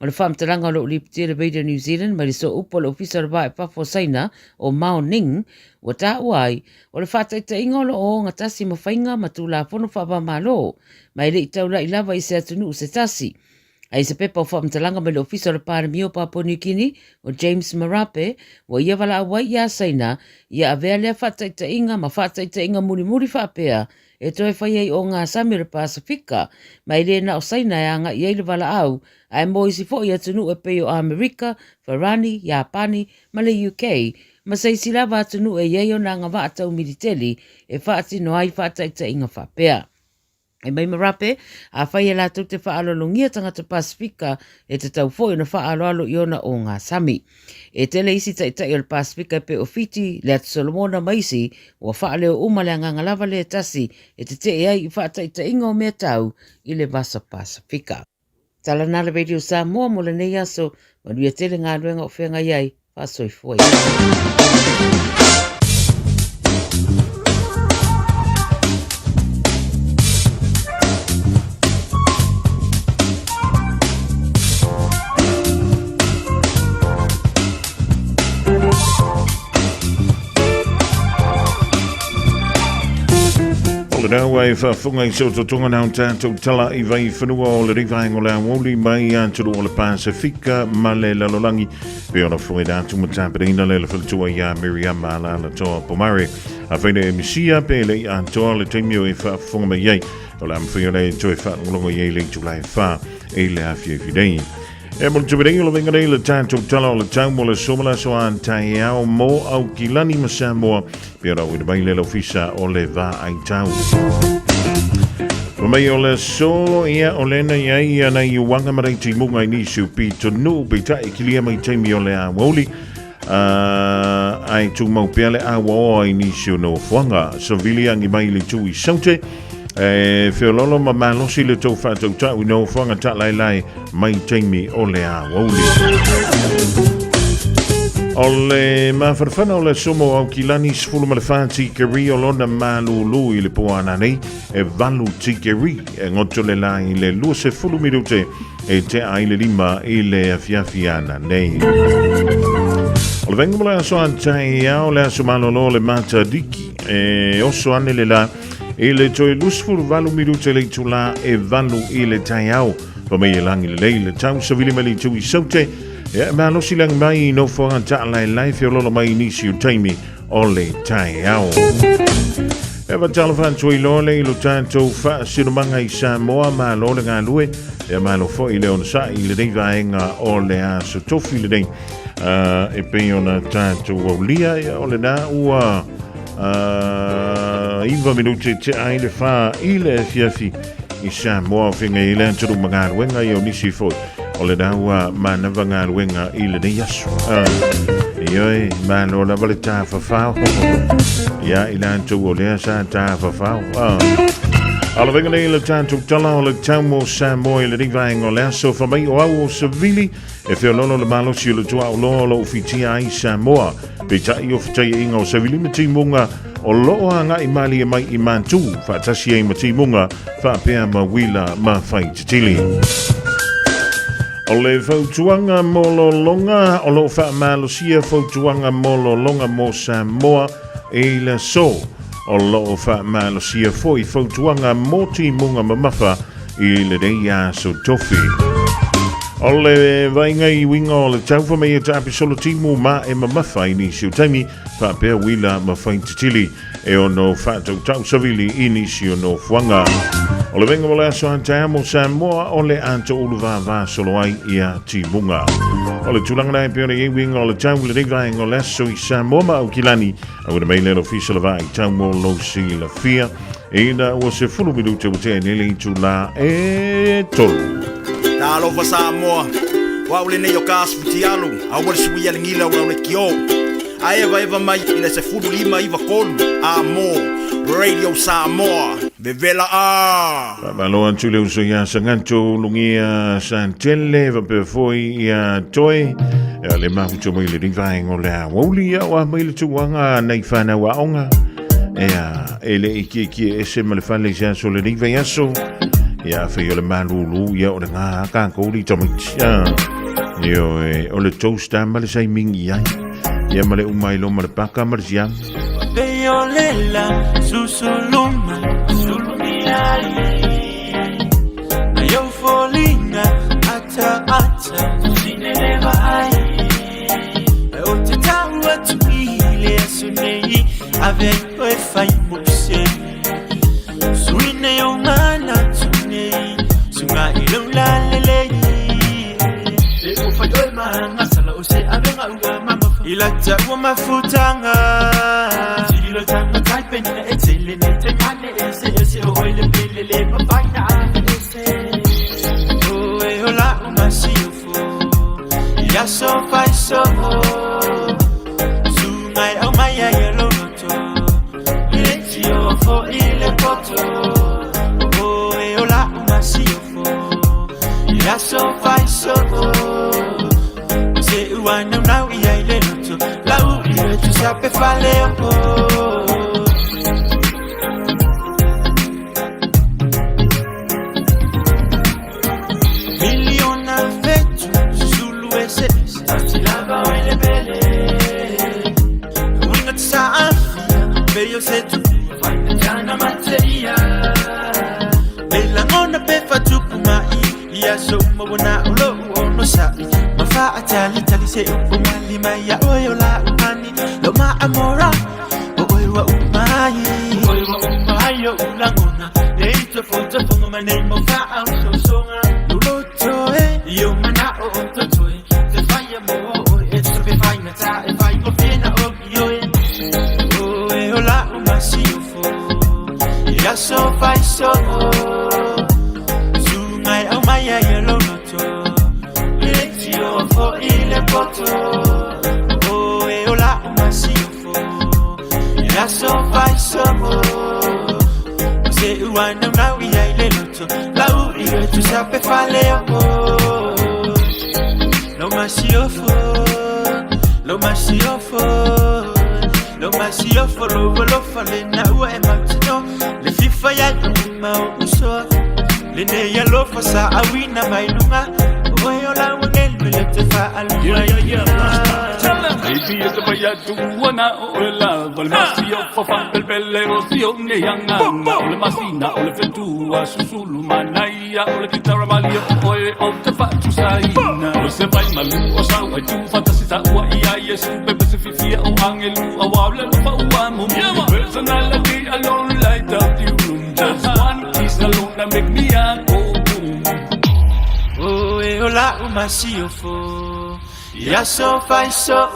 O le whaamtaranga o lo uliptia le Beida New Zealand, ma li so upo le ofisa rwa e pafo saina o Mao Ning, wa tā uai, o le whaataita inga o lo o ngatasi ma whainga ma tūla pono whaapa malo, ma i le i taula i lava i se atunu se tasi. Ai se pepa o whaamtalanga me le ofisa o le Pāremio Papua New Guinea o James Marape, wa ia wala awai ia saina, ia avea lea whaataita inga ma whaataita inga muri whaapea, e toi whai ei o ngā sami le Pasifika, mai le na o saina e anga i eile wala au, ai mo isi fo i atunu e peo Amerika, Farani, Japani, ma le UK, ma sei silava atunu e iei o na ngā waatau militeli, e whaatino ai whaataita inga whaapea. E mai Marape, a whai e lātou te whaalolongia tangata Pasifika e te tau fo i na whaaloalo i ona o ngā sami. E tele isi taitai o le Pasifika pe o Fiti, le atu Solomona maisi, o whaaleo umale nganga lava le tasi, e te te ai i whaataita inga o mea tau i le vasa Pasifika. Tala nā le Radio Samoa mo le nei aso, manuia tele ngā ruenga o whenga iai, whasoi fwoi. Nau ai whaafunga i soto tonga nau tātou tala i vai whanua o le rivaenga o le awoli mai anturu o le Pasifika ma le lalolangi pe ona fwoi dātu ma tāperina le whalatua i a Miriam ala la toa pomare a whaine e misia pe le i antoa le teimio e whaafunga mai iei o le amwhia le toi whaangalonga iei le tulai wha e le awhia fidei. E mo te berei o le venga le tātou tala o le tau mo le somala so an tai au mo au ki lani ma Samoa pe ora ui mai le ofisa o le va ai tau. Mai o le so ia o lena iai ana i wanga marai ti munga i nisu pi tonu pi ta ikilia mai teimi o le a woli ai tu mau pele a wo i nisu no wanga so vili angi mai le tu i saute Feololo ma malosi le tau whātau ta ui no whanga ta lai mai teimi o le a woli. O le mawharwhana o le somo au kilani sifulu ma le wha tikeri o lona malulu I le poana nei e valu tikeri e ngoto le la I le lua se fulu mirute e te ai le lima I le afiafiana nei. O le venga mo le aso antai au le aso malolo le mata diki e oso ane le la e le toi lusfulu valu mirute le tula e valu I le tai au pa mei e langi le leile tau sa vili mali tui saute e ma no silang mai no fo anta lai lai fe lo mai nisi o taimi o le tai au e va tala fan tui lo le lo tanto fa sino manga I Samoa ma lo le ngalue e ma lo fo I le on sa I le dei vaenga o le a so tofi le dei e pe ona tanto o lia o le na ua iva minuti te ai le fa I le fiafi I Samoa finga I le anturu manga wenga I o nisi fo o le daua manava ngā ruenga I le nei asu. Ioi, mano na vale tā whawhau. Ia, I lantou o lea sa tā whawhau. Ala venga nei le tātou tala o le taumo Samoa I le rivaenga o lea so whamai o au o Savili e whiolono le malosi o le tua o loa lo ufitia I Samoa. Pe tai o fitai inga o Savili me timunga o loo anga I mali e mai I mantu. Whaatasi e ma timunga, whaapea ma wila ma whai titili. O le fautuanga mololonga, o lo wha malosia fautuanga mololonga mo Samoa e la so. O lo wha malosia foi fautuanga mo timunga mamafa I le reia so tofi. O le vainga I winga o le taufa mei e tapi solo timu ma e mamafa I nisi o taimi wha pia wila ma whain titili e o no whatau tau savili I nisi o no fuanga. O le venga mo le aso antai mo Samoa o le anto uluwa va solo ai ia timunga. O le tulanga nai pia e winga o le tau le revaenga o le aso I Samoa ma au kilani au le mei lero fisa le vai tau mo lo si la fia e na o se fulu minuta o te nele tu la e tolu. Ta alofa Samoa, wa ule nei o kasputi alu, a wale sui ale ngila ura ule kio. A eva mai ina se fulu lima iwa kolu, Amo, Radio Samoa, Vevela a. Maloan tule uso ya sanganto lungia santele, vape foi ya toi, le mahuto mo ile rivaenga o le a waulia wa maile tuanga nei whana wa onga. Ele iki ese malefale ya so le riva yaso. Ya fe le malulu ya o nga ka ko li tomit yo o le toast male sai mingi ai ya male umai lo male paka marsia pe yo le la susuluma sulumia na yo folina ata sineva ai o te taua tu ile sunei ave o fai muse suine yo mana sunga ilula lele le ufadoi manga sala use abenga uwa mama ilata uwa mafutanga jilo tanga taipe nina etele nete ngane ese oile pelele mafaina ese oe hola umasiufo ya so fai so sungai au maya yelo noto ilechio fo ile poto ya so fai so se uana na ia ile luto la uri tu sape fale miliona fetu sulu ese silava wele bele winga tsa afia beyo setu fai jana materia bella ngona pe fatu ya so mabona ulo no sa mafa atali tali se umali maya oyo la ani lo ma amora oyo wa umayo ulangona leito foto fongo mane mo fa au so lulo toe yo mana o to toe te faya mo it's to be fine ta if I go fina o yo oyo la umasifo ya so fai so ya yelo noto letio fo ile poto oe ola umasifo ya so fai so se uana na ya ile noto la uri tu sape fale no masifo lo masiofo lo masiofo lo fale na we matino le fifa ya ma uso le ne ya lo fasa awina mailunga oyo la wengel le tefa al Baby, it's a baya tuwana ola, valmasio fafan del belero sione yanga, ole masina, ole fetua, susulu manaya, ole kitara malio, oe ote fatu saina, ole se vai malu o sawa tu fantasita ua ia yesu bebe se fifia o angelu awable no fa uamu, personality alone light up the room, just one kiss alone that make me a go boom. Oe ola umasiofo. Ya so fai so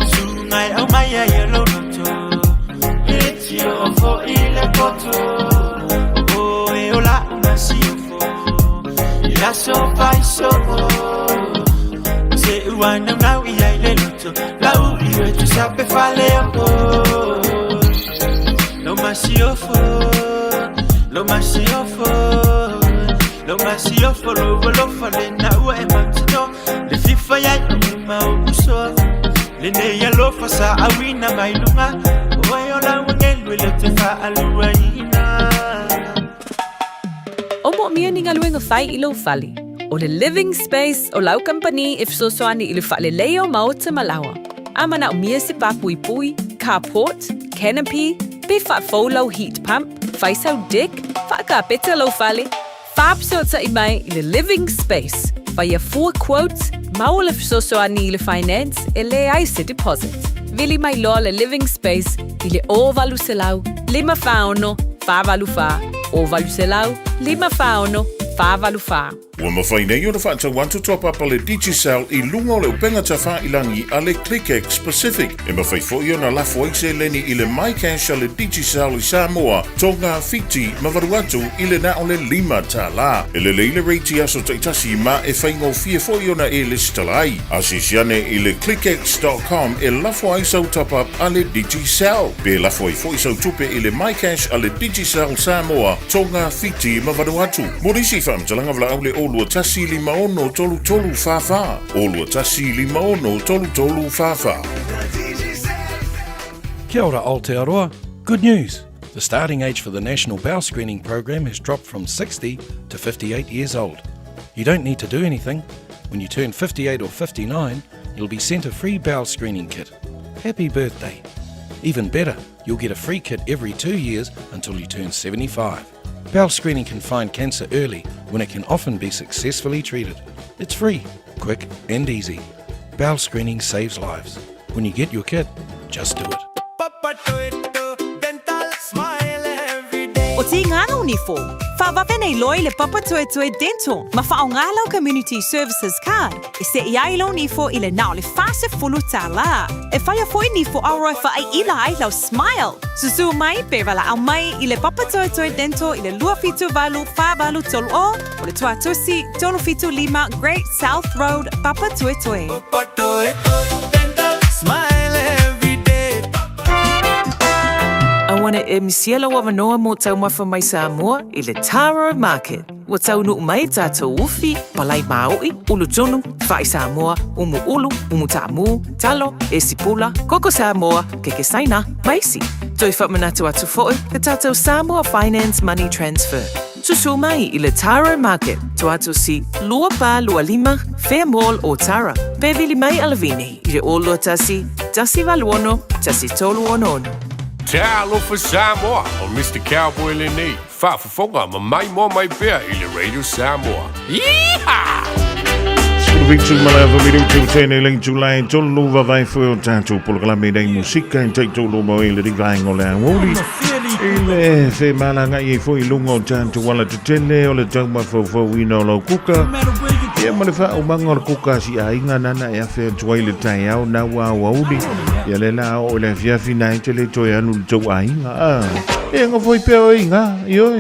Sungai au maya yellow noto Eti ofo ile koto Oh e ola umasiofo Ya so fai so Se uwana ngau iya ile noto Lau iwe tu sape fale Lo masiofo Lo masiofo Lo masiofo lo fale na ue matino Le fifa ya ma uso Le ne ya lo fasa awina mailunga Oyo la wengelu le tefa aluaina Omo mia ni ngaluenga fai ilo fali. O le living space o lau company if so soani ilu fale leo maota malawa. Ama na umia se pa pui pui, carport, canopy, pe fa folo heat pump, fai sau dick, fa ka peta lo fale. Fab so ta imai ile living space. Via 4 quotes, maul if so soani ile finance, ele aise deposit. Vili mai lo le living space, ile o valu selau, lima fauno, fa valu fa. O valu selau, lima fauno, fa valu fa. Ua mawhai nei o na whaata want to top up ale Digicel I lunga o le upenga ta wha ilangi ale ClickX Pacific. E mawhai fo i o na lafo eise leni I le MyCash ale Digicel I Samoa, tonga fiti mawaru atu I le na o le lima ta la. E le leile reiti aso taitasi ma e whaingo fia fo i o na e listalai. Asisiane I le ClickX.com e lafo aisau top up ale Digicel. Pe lafo I fo I sau tupe I le MyCash ale Digicel Samoa, tonga fiti mawaru atu. Morisi whamtalanga vla au le Olua tasi lima ono tolu tolu fafa. Olua tasi lima ono tolu tolu fafa. Kia ora Aotearoa. Good news. The starting age for the National Bowel Screening Program has dropped from 60 to 58 years old. You don't need to do anything. When you turn 58 or 59, you'll be sent a free bowel screening kit. Happy birthday. Even better, you'll get a free kit every 2 years until you turn 75. Bowel screening can find cancer early when it can often be successfully treated. It's free, quick and easy. Bowel screening saves lives. When you get your kit, just do it. O te ngana unifo. Whawawhe nei loi le Papa Toe Toe Dental. Ma whaongalau Community Services Card. E se iai lau nifo I le nao le fase fulu tā la. E whaia foi nifo auroi whaai ila ai lau Smile. Susu mai pe wala au mai I le Papa Toe Toe Dental I le lua fitu valu whawalu tolu o le tua tusi tolu fitu lima Great South Road Papa Toe Toe. Papa Toe Toe Dental. Smile every day. I want to misiela wa manoa mo tau mafa mai Samoa I le Taro Market. Wa tau nu mai tātou uwhi, palai maoi, ulu tonu, whai Samoa, umu ulu, umu tamu, talo, e sipula, koko Samoa, keke saina, maisi. Toi whamanatu atu fo'i, te tātou Samoa Finance Money Transfer. Susu mai I le Taro Market, tu atu si lua pa lua lima, Fair Mall o Tara. Pevili mai alavini, I le olua tasi valuono, tasi tolu onono. Te alofa Samoa o Mr. Cowboy Lenny. Whaafafonga ma mai mo mai pea I le Radio Samoa. Yeehaw! Victor Malava minuto tene ling July tolu vai foi o tanto por la me dei musica in taito lo mo il rivango la woli il fe malanga I foi lungo tanto wala tele o le tama fo wino lo kuka e ma le fa o mangor kuka si ai ngana na e fe toi le tai au na wa woli e le la o le via fina tele toi anu to ai e ngo foi pe o inga yo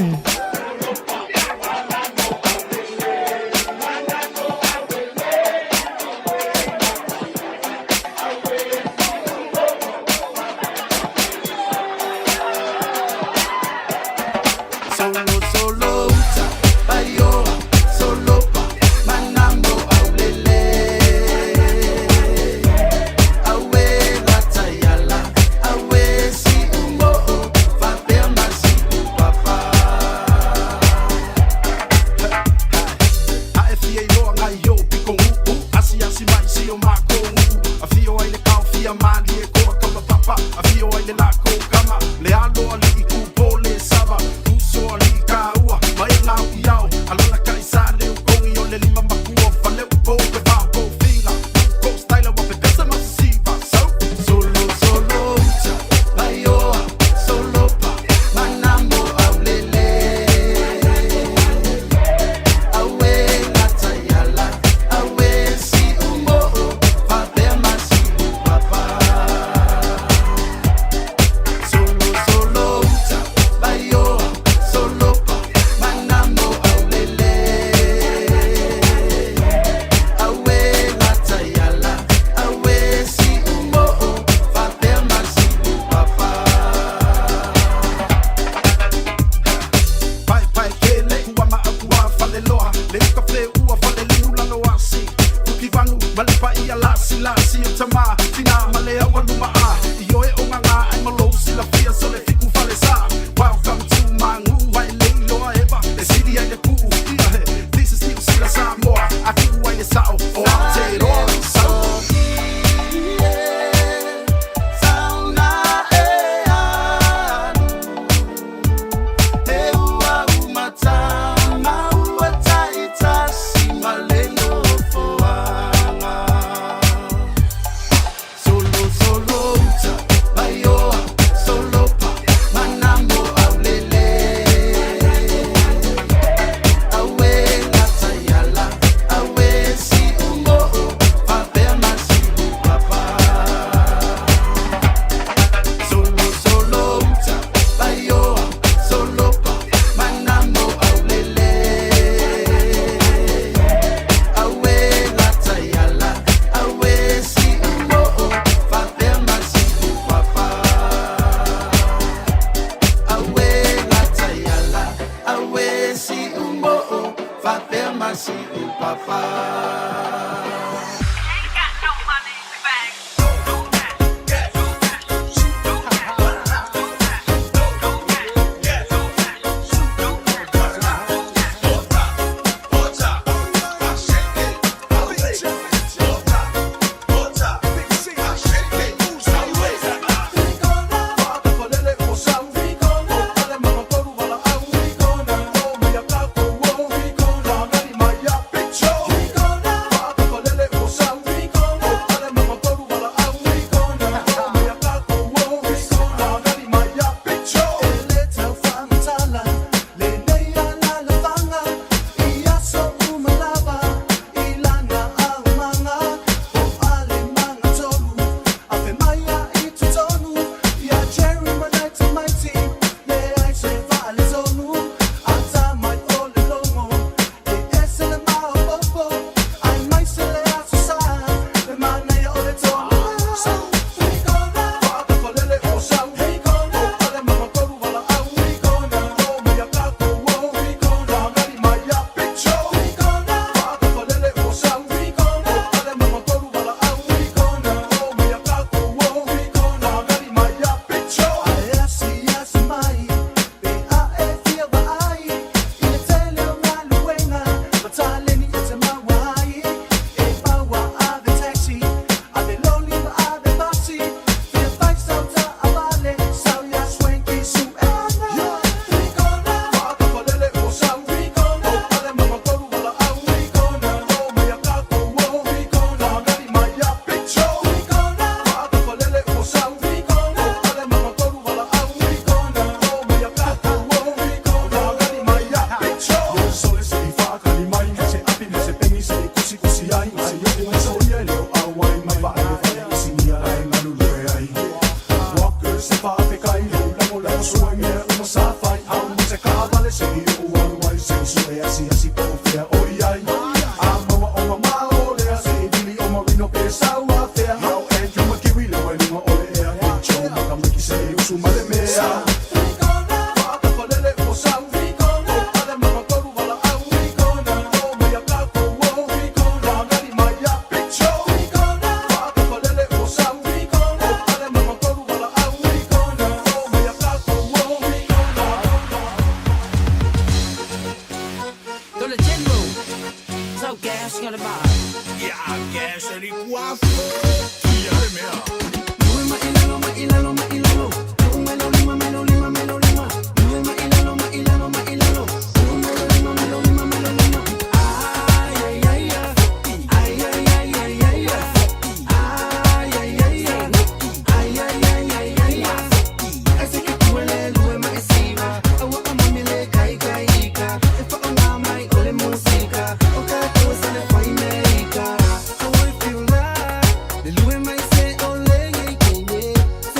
te ua fale liu lalo asi Tuki vanu malepa ia lasi lasi o tama Tina malea wanu maa Io e onga ngā ai malo sila fia so le fiku fale sa Welcome to Mangu ai leilo eva Le city ai le kuu ia he This is still sila Samoa Aku ai e sao o Aotearoa Sao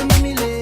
Family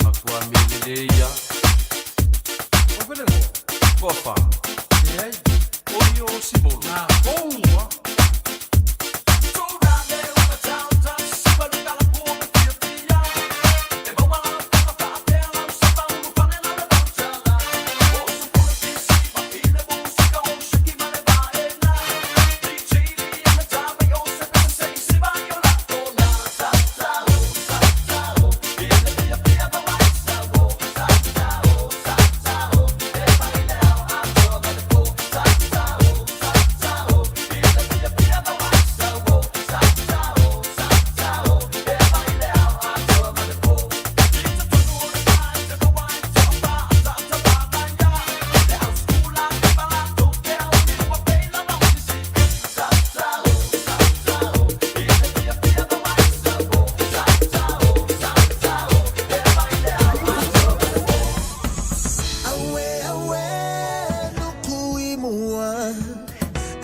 Makuamilileia. Ovelemo. Kofa. Ei. Oyo Simolo. Na boa.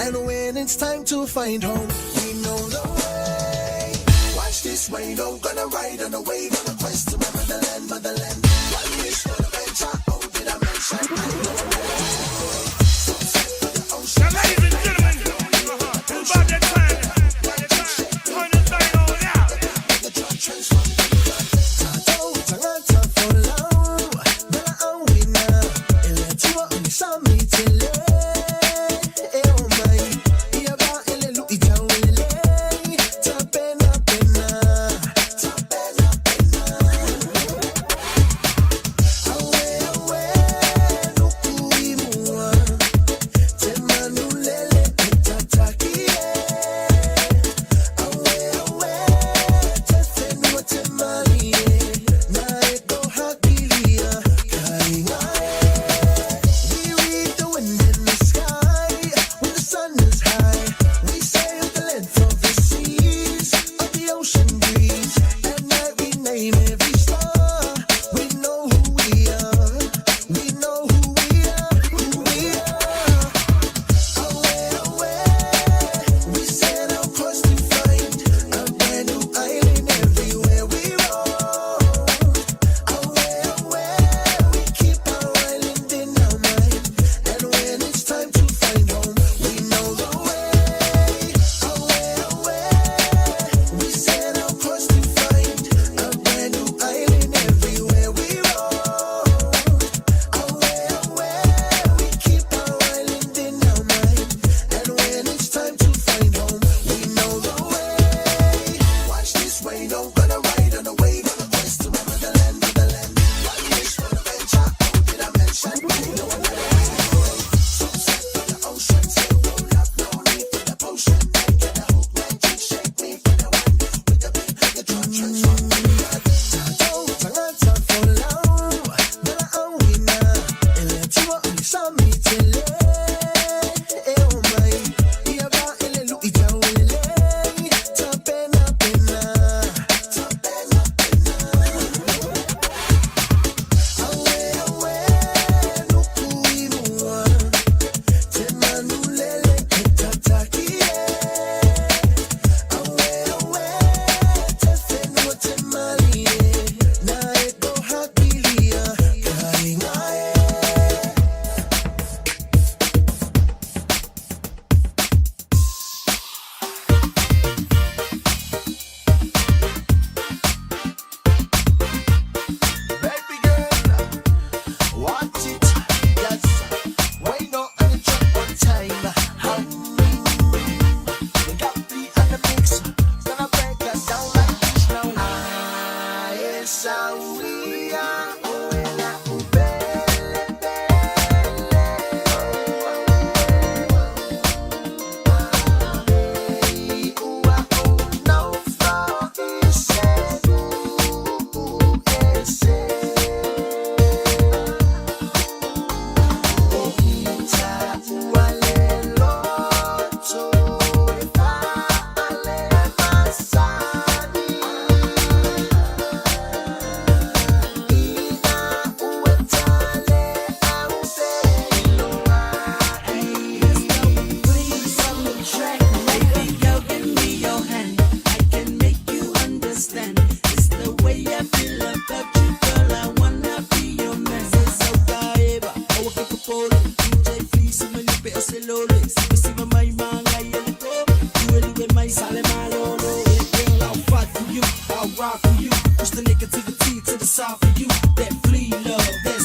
And when it's time to find home, we know the way. Watch this rain, I'm gonna ride on the wave on a quest to my motherland, motherland. One wish for the venture, oh, did I mention? Now, ladies and gentlemen, it's about that time. Turn this thing on out. Pena,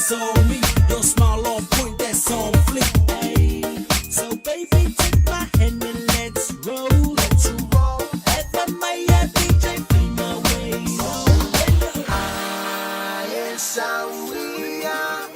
that's on me. Your smile on point, that's on fleek. Hey, so baby, take my hand and let's roll. Let's roll. Ever my DJ, play my way. Ah, yes, we are.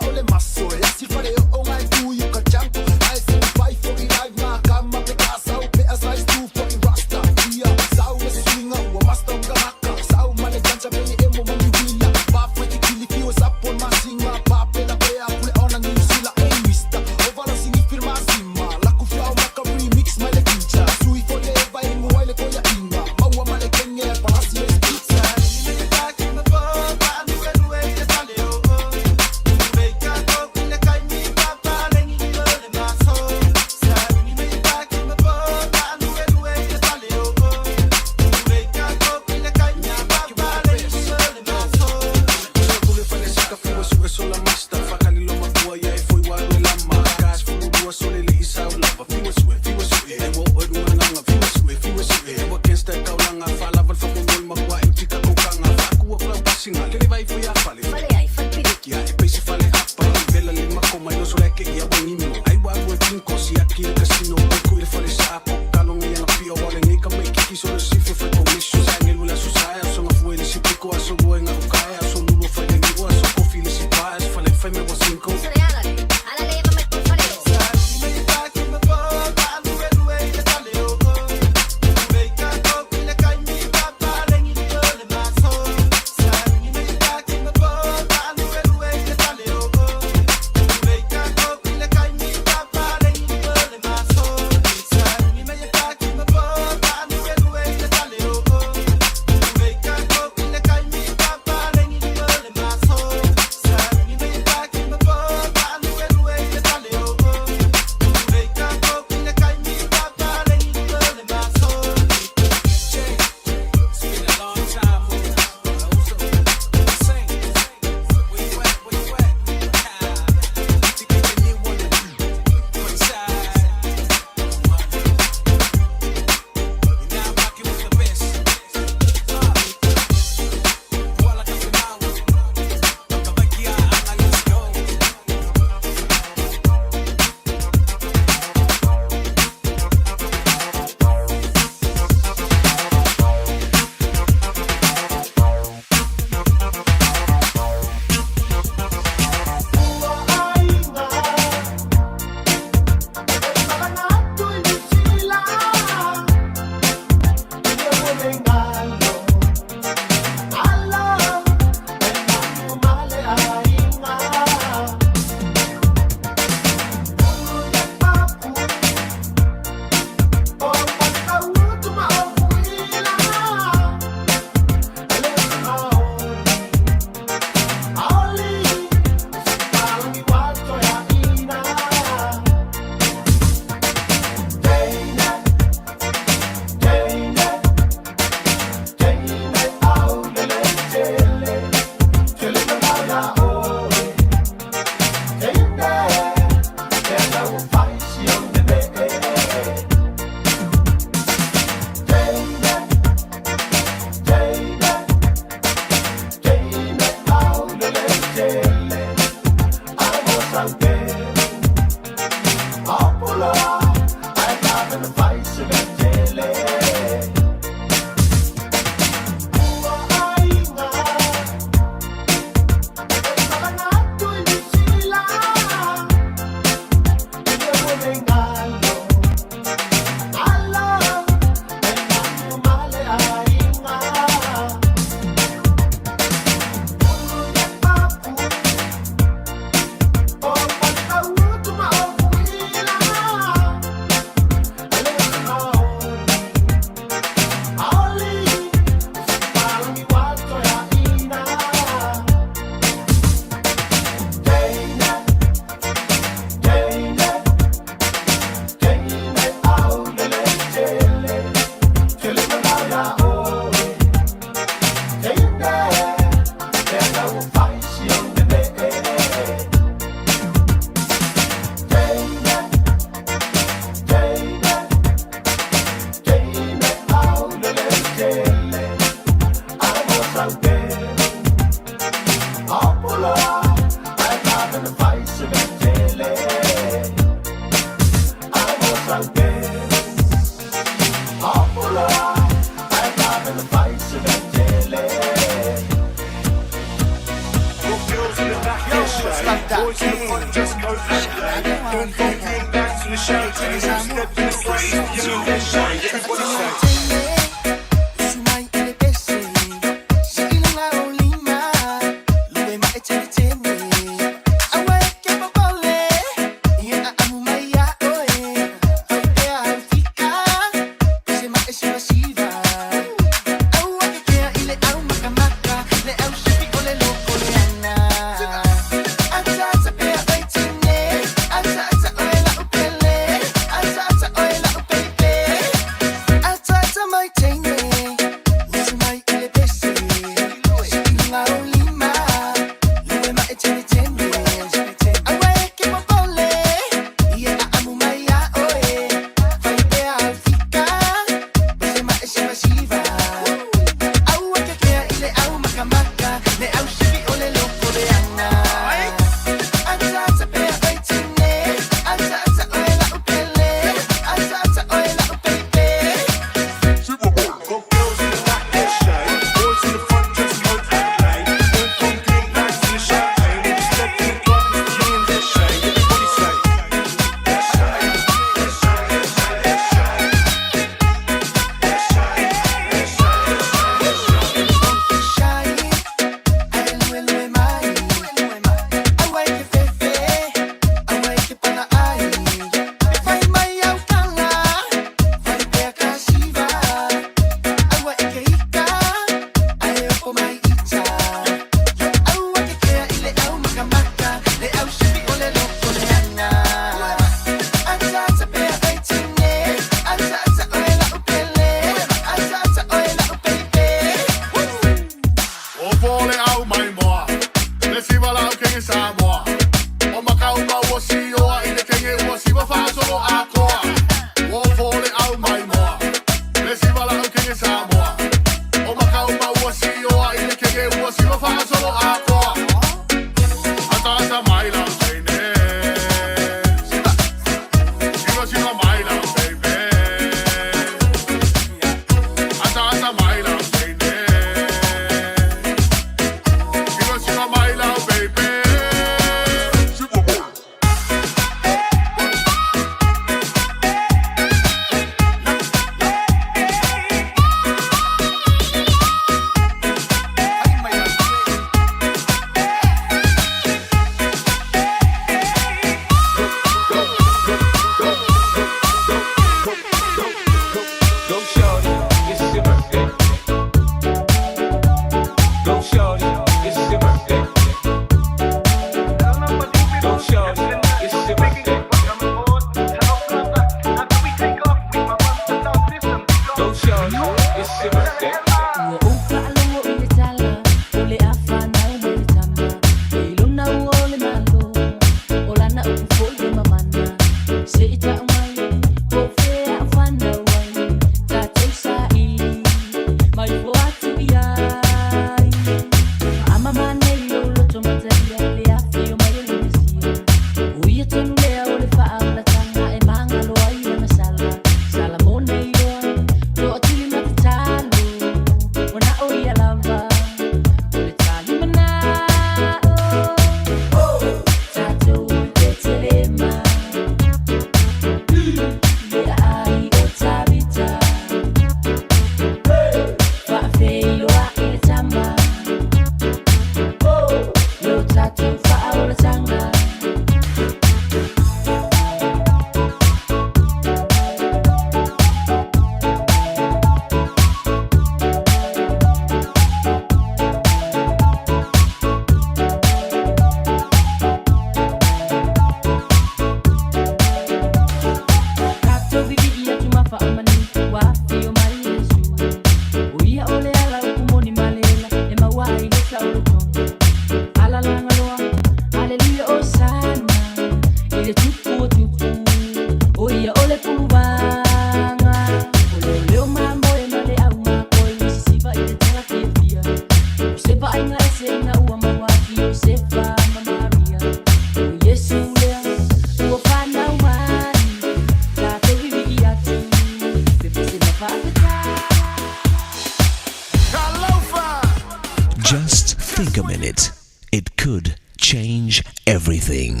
Just think a minute. It could change everything.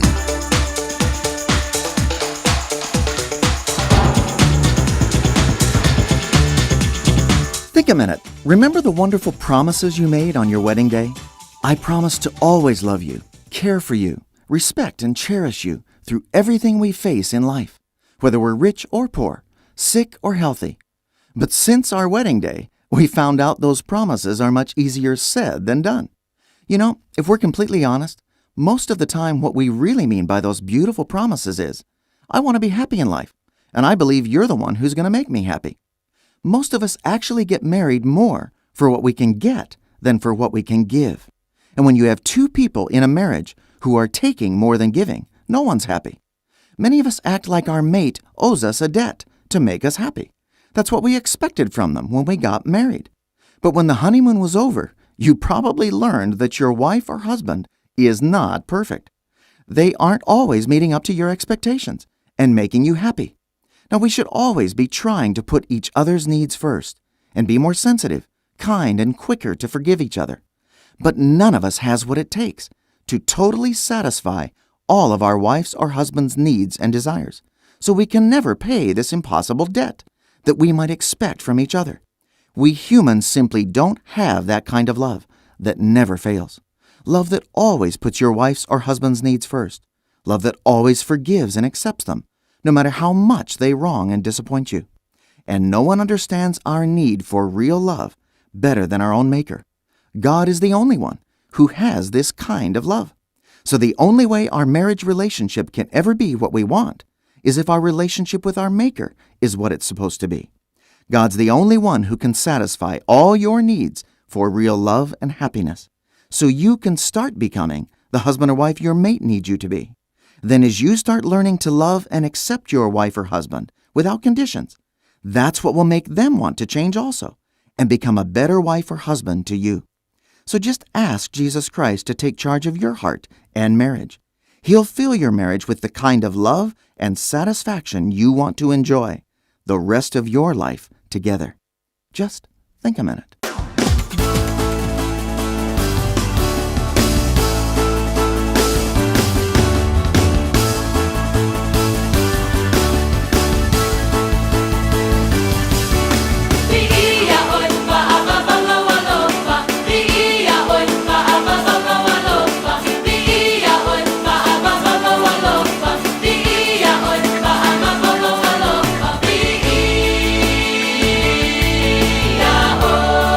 Take a minute. Remember the wonderful promises you made on your wedding day? I promise to always love you, care for you, respect and cherish you through everything we face in life, whether we're rich or poor, sick or healthy. But since our wedding day, we found out those promises are much easier said than done. You know, if we're completely honest, most of the time what we really mean by those beautiful promises is, I want to be happy in life, and I believe you're the one who's going to make me happy. Most of us actually get married more for what we can get than for what we can give. And when you have two people in a marriage who are taking more than giving, no one's happy. Many of us act like our mate owes us a debt to make us happy. That's what we expected from them when we got married. But when the honeymoon was over, you probably learned that your wife or husband is not perfect. They aren't always meeting up to your expectations and making you happy. Now, we should always be trying to put each other's needs first and be more sensitive, kind, and quicker to forgive each other. But none of us has what it takes to totally satisfy all of our wife's or husband's needs and desires. So we can never pay this impossible debt that we might expect from each other. We humans simply don't have that kind of love that never fails. Love that always puts your wife's or husband's needs first. Love that always forgives and accepts them, no matter how much they wrong and disappoint you. And no one understands our need for real love better than our own Maker. God is the only one who has this kind of love. So the only way our marriage relationship can ever be what we want is if our relationship with our Maker is what it's supposed to be. God's the only one who can satisfy all your needs for real love and happiness. So you can start becoming the husband or wife your mate needs you to be. Then as you start learning to love and accept your wife or husband without conditions, that's what will make them want to change also and become a better wife or husband to you. So just ask Jesus Christ to take charge of your heart and marriage. He'll fill your marriage with the kind of love and satisfaction you want to enjoy the rest of your life together. Just think a minute. Oh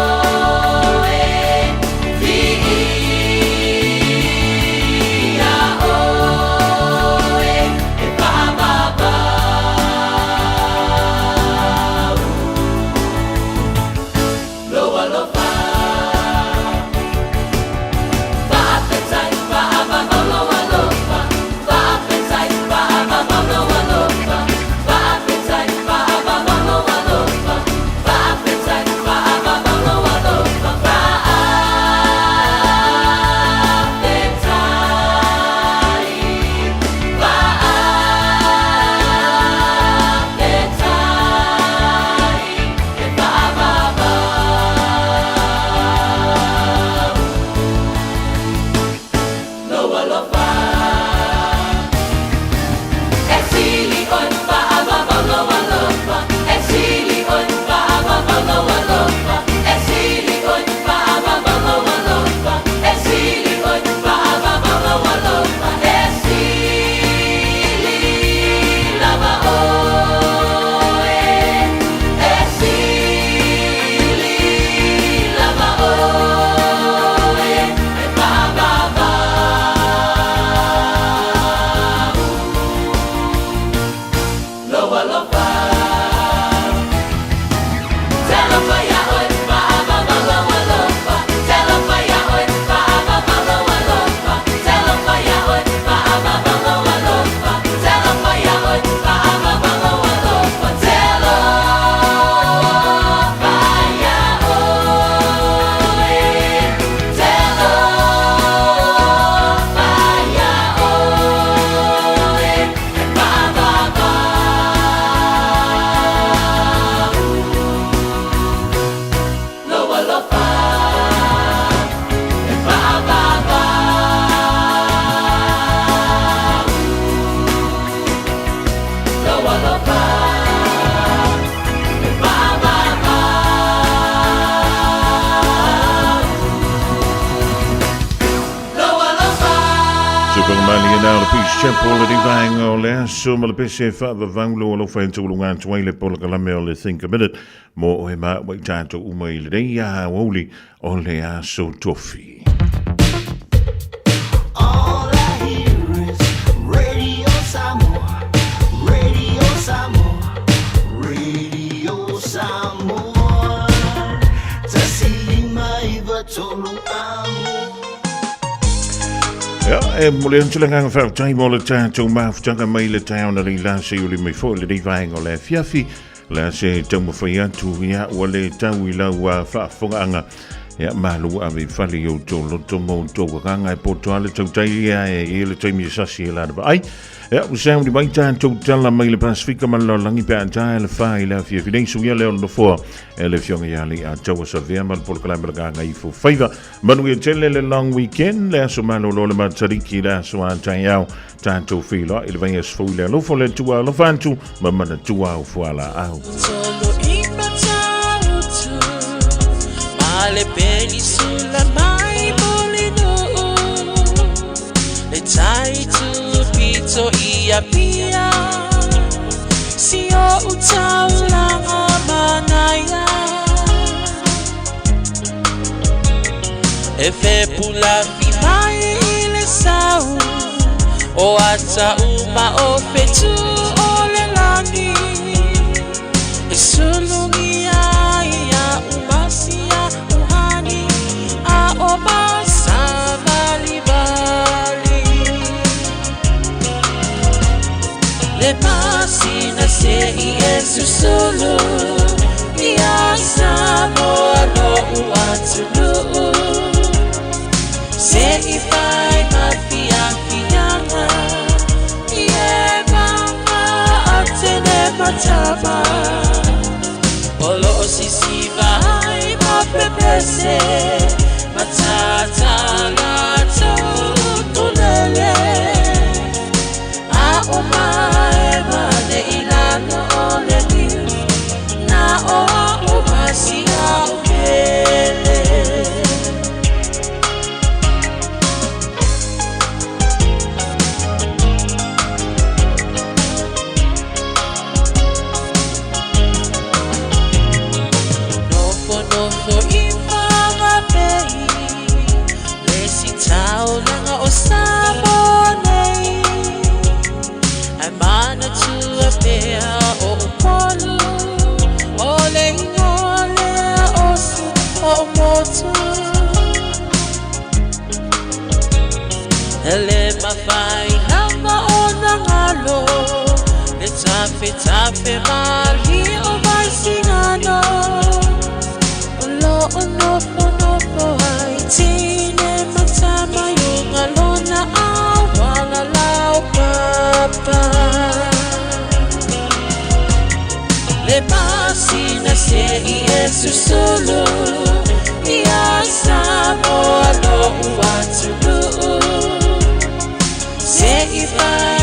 na le pis chapel le divine o le so ma le pese fa va vanglo lo fa into lunga twaile pol ka me o le think a minute mo o ma wa tanto u mai le ya woli o le a so tofi. All I hear is Radio Samoa, Radio Samoa, Radio Samoa. Tasili mai vatolu amo. Ja, mole en tulang fa tai mo le tanto ma ftanga mai le town le la se uli me fo le divine o le fiafi la se tamo fa ya tu ya o le tau la wa fa fonga ya malu a me fali o to lo to mo to ka ngai poto ale tau tai ya e le tai mi sa si la ba ai ya o se di mai tanto tala mai le Pacifica ma lo langi pe anta le fa la fiafi dei su ya le no fo le fionga ya le a tau sa via mal por kala ga ngai fo faiva manu ye tele le long weekend le so malo lo le ma tariki la so an tai ya tanto filo il vai es fo le lo fo le tua lo fantu ma mana tua o fo ala au le peli sulla mai molino le tai tu pizzo ia pia si o utaula manaya e fe pula fi mai le sau o ata uma o fetu o le lani e solo mia ia umasia uhani a o basa vali vali le pasina se Yesu solo ia samo no uatulu se ifai mafia fianga ie mama atene matama olo sisi vai ma pepese matata lato tunele a omae mane ilano ole niu na o masia ukele ele mafai hanga ona ngalo le tafe mali o vaisingano lo onofo haitine matama yungalona awala lau papa le pasina se Yesu solo ia samo alo uatulu se ifai